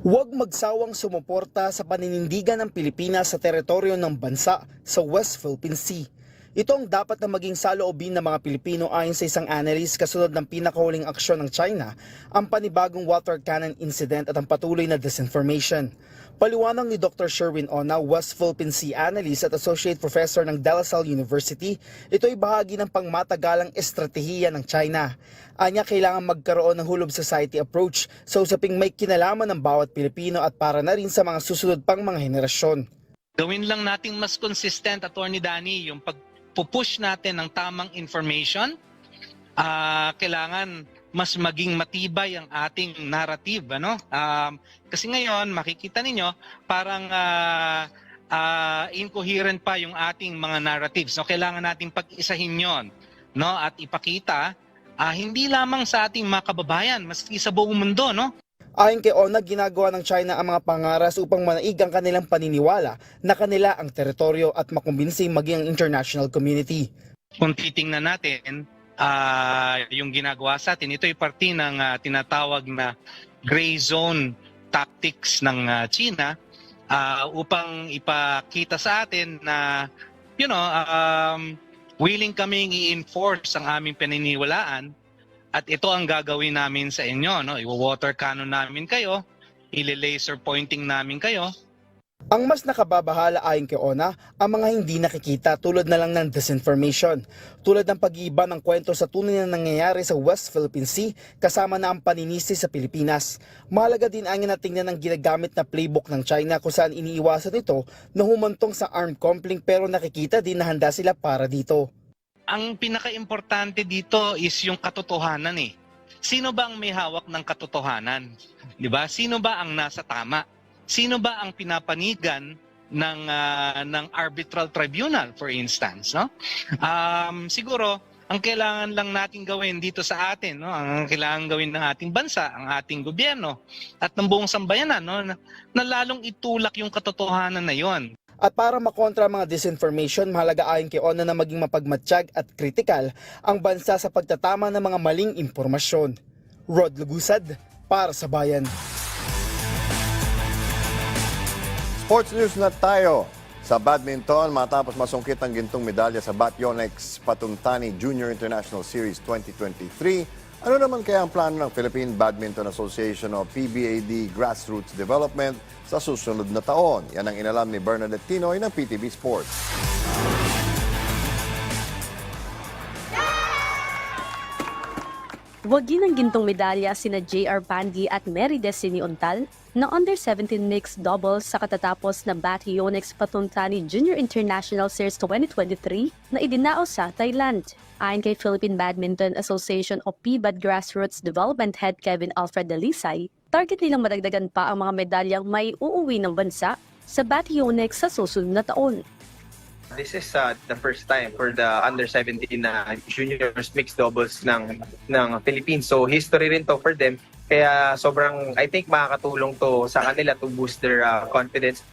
Huwag magsawang sumuporta sa paninindigan ng Pilipinas sa teritoryo ng bansa sa West Philippine Sea. Ito ang dapat na maging saloobin ng mga Pilipino ayon sa isang analyst kasunod ng pinakahuling aksyon ng China, ang panibagong water cannon incident at ang patuloy na disinformation. Paliwanag ni Dr. Sherwin Ona, West Philippine Sea Analyst at Associate Professor ng De La Salle University, ito ay bahagi ng pangmatagalang estratehiya ng China. Anya, kailangan magkaroon ng whole of society approach sa usaping may kinalaman ng bawat Pilipino at para na rin sa mga susunod pang mga henerasyon. Gawin lang nating mas consistent, Attorney Danny, yung pagpupush natin ng tamang information. Kailangan mas maging matibay ang ating narrative. Kasi ngayon, makikita ninyo, parang incoherent pa yung ating mga narratives. Kailangan natin pag-isahin yon, at ipakita, hindi lamang sa ating mga kababayan, maski sa buong mundo. Ayon kay Ona, ginagawa ng China ang mga pangaras upang manaig ang kanilang paniniwala na kanila ang teritoryo at makumbinsi maging ang international community. Kung titingnan natin, yung ginagawa sa atin, ito ay parte ng tinatawag na gray zone tactics ng China upang ipakita sa atin na willing kaming i-enforce ang aming paniniwalaan at ito ang gagawin namin sa inyo. I-water cannon namin kayo, i-laser pointing namin kayo. Ang mas nakababahala ayon kay Ona, ang mga hindi nakikita tulad na lang ng disinformation, tulad ng pag-iiba ng kwento sa tunay na nangyayari sa West Philippine Sea kasama na ang paninisi sa Pilipinas. Mahalaga din ang natingnan ng ginagamit na playbook ng China kung saan iniiwasan ito na humantong sa armed conflict pero nakikita din na handa sila para dito. Ang pinaka-importante dito is yung katotohanan eh. Sino ba ang may hawak ng katotohanan? 'Di ba? Sino ba ang nasa tama? Sino ba ang pinapanigan ng arbitral tribunal, for instance? Siguro, ang kailangan lang natin gawin dito sa atin, ang kailangan gawin ng ating bansa, ang ating gobyerno, at ng buong sambayanan, na lalong itulak yung katotohanan na yon. At para makontra mga disinformation, mahalaga ayon kay Ona na maging mapagmatsyag at kritikal ang bansa sa pagtatama ng mga maling impormasyon. Rod Lagusad, para sa Bayan. Sports news na tayo. Sa badminton, matapos masungkit ang gintong medalya sa Bationex Patuntani Junior International Series 2023, ano naman kaya ang plano ng Philippine Badminton Association o PBAD Grassroots Development sa susunod na taon? Yan ang inalam ni Bernadette Tinoy ng PTV Sports. Wagi ng gintong medalya sina J.R. Pandi at Mary Destiny Ontal na under-17 mixed doubles sa katatapos na Bationex Patuntani Junior International Series 2023 na idinao sa Thailand. Ayon kay Philippine Badminton Association o PBAD Grassroots Development Head Kevin Alfred Dalisay, target nilang madagdagan pa ang mga medalyang may uuwi ng bansa sa Bationex sa susunod na taon. This is the first time for the under-17 juniors mixed doubles ng Philippines. So history rin to for them. Kaya sobrang, I think, makakatulong to sa kanila to boost their confidence.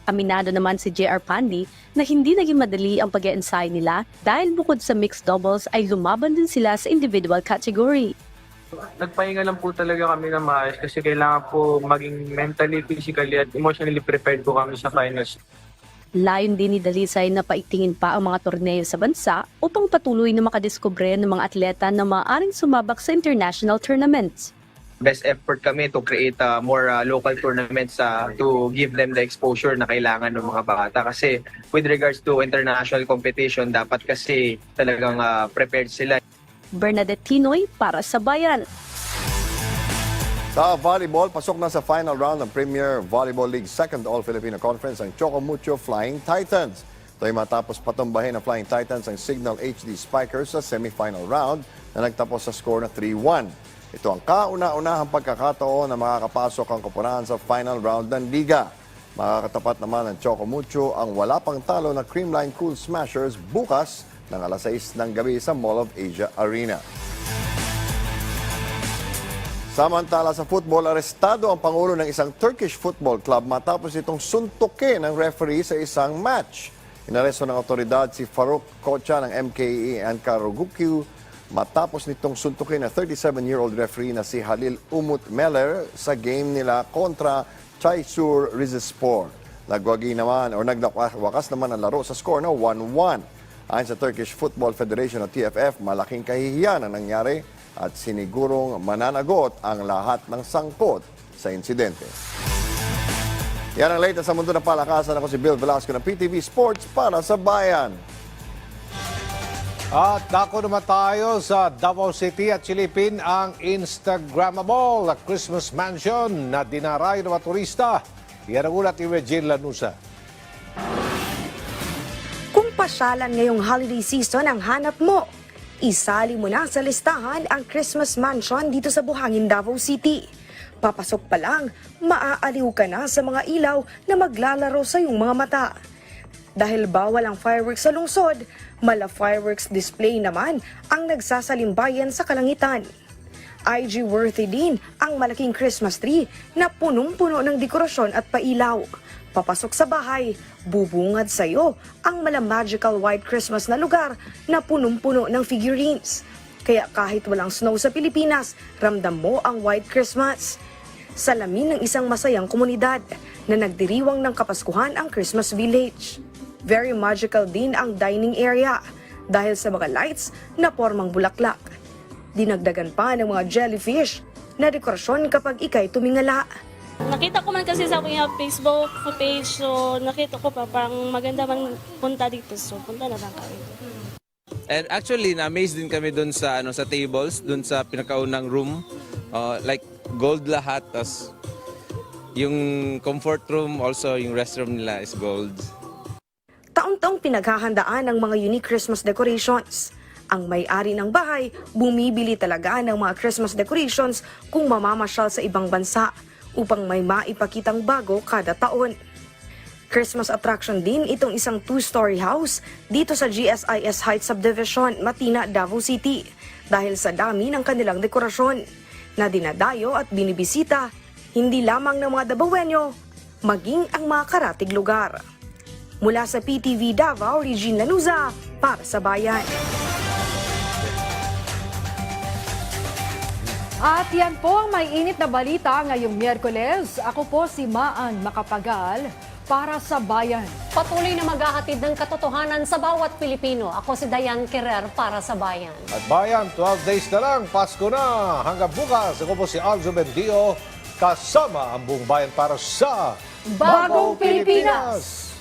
Aminado naman si J.R. Pandi na hindi naging madali ang pag-e-ensayo nila dahil bukod sa mixed doubles ay lumaban din sila sa individual category. Nagpahinga lang po talaga kami na maayos kasi kailangan po maging mentally, physically at emotionally prepared po kami sa finals. Layon din ni Dalisay na paigtingin pa ang mga torneo sa bansa upang patuloy na makadiskubre ng mga atleta na maaaring sumabak sa international tournaments. Best effort kami to create more local tournaments to give them the exposure na kailangan ng mga bata. Kasi with regards to international competition, dapat kasi talagang prepared sila. Bernadette Tinoy para sa Bayan. Sa volleyball, pasok na sa final round ng Premier Volleyball League Second All-Filipino Conference ang Chocomucho Flying Titans. Ito ay matapos patumbahin ng Flying Titans ang Signal HD Spikers sa semifinal round na nagtapos sa score na 3-1. Ito ang kauna-unahang pagkakataon na makakapasok ang koponahan sa final round ng liga. Makakatapat naman ng Choco Mucho ang wala pang talo na Creamline Cool Smashers bukas ng alas 6 ng gabi sa Mall of Asia Arena. Samantala sa football, arestado ang pangulo ng isang Turkish football club matapos itong suntukin ng referee sa isang match. Inaresto ng otoridad si Faruk Kocha ng MKE Ankara Gukyu matapos nitong suntukin na 37-year-old referee na si Halil Umut Meler sa game nila kontra Chaysur Rizespor. Nagwakas naman ang laro sa score na 1-1. Ayon sa Turkish Football Federation o TFF, malaking kahihiyan ang nangyari at sinigurong mananagot ang lahat ng sangkot sa insidente. Yan ang latest sa mundo ng palakasan. Ako si Bill Velasco ng PTV Sports para sa Bayan. At dako naman tayo sa Davao City at silipin ang Instagrammable na Christmas mansion na dinaray ng mga turista. Yan ang ulat ni Regine Lanusa. Kung pasyalan ngayong holiday season ang hanap mo, isali mo na sa listahan ang Christmas mansion dito sa Buhangin, Davao City. Papasok pa lang, maaaliw ka na sa mga ilaw na maglalaro sa iyong mga mata. Dahil bawal ang fireworks sa lungsod, mala fireworks display naman ang nagsasalimbayan sa kalangitan. IG-worthy din ang malaking Christmas tree na punong-puno ng dekorasyon at pailaw. Papasok sa bahay, bubungad sa iyo ang mala magical white Christmas na lugar na punong-puno ng figurines. Kaya kahit walang snow sa Pilipinas, ramdam mo ang white Christmas. Salamin ng isang masayang komunidad na nagdiriwang ng Kapaskuhan ang Christmas Village. Very magical din ang dining area dahil sa mga lights na formang bulaklak. Dinagdagan pa ng mga jellyfish na dekorasyon kapag ikay tumingala. Nakita ko man kasi sa aking Facebook page, so nakita ko pa parang maganda man punta dito. So punta na lang kami. And actually, na-amaze din kami doon sa sa tables, doon sa pinakaunang room. Like gold lahat, tas yung comfort room also, yung restroom nila is gold. Taon-taong pinaghahandaan ng mga unique Christmas decorations. Ang may-ari ng bahay, bumibili talaga ng mga Christmas decorations kung mamamasyal sa ibang bansa upang may maipakitang bago kada taon. Christmas attraction din itong isang 2-story house dito sa GSIS Heights Subdivision, Matina, Davao City dahil sa dami ng kanilang dekorasyon na dinadayo at binibisita hindi lamang ng mga Davaoenyo, maging ang mga karatig lugar. Mula sa PTV Davao, Regine Lanuza para sa Bayan. At yan po ang may init na balita ngayong Miyerkules. Ako po si Maan Makapagal para sa Bayan. Patuloy na maghahatid ng katotohanan sa bawat Pilipino. Ako si Dayan Querer para sa Bayan. At Bayan, 12 days na lang, Pasko na. Hanggang bukas, ako po si Aljo Bendio, kasama ang buong bayan para sa Bagong Pilipinas!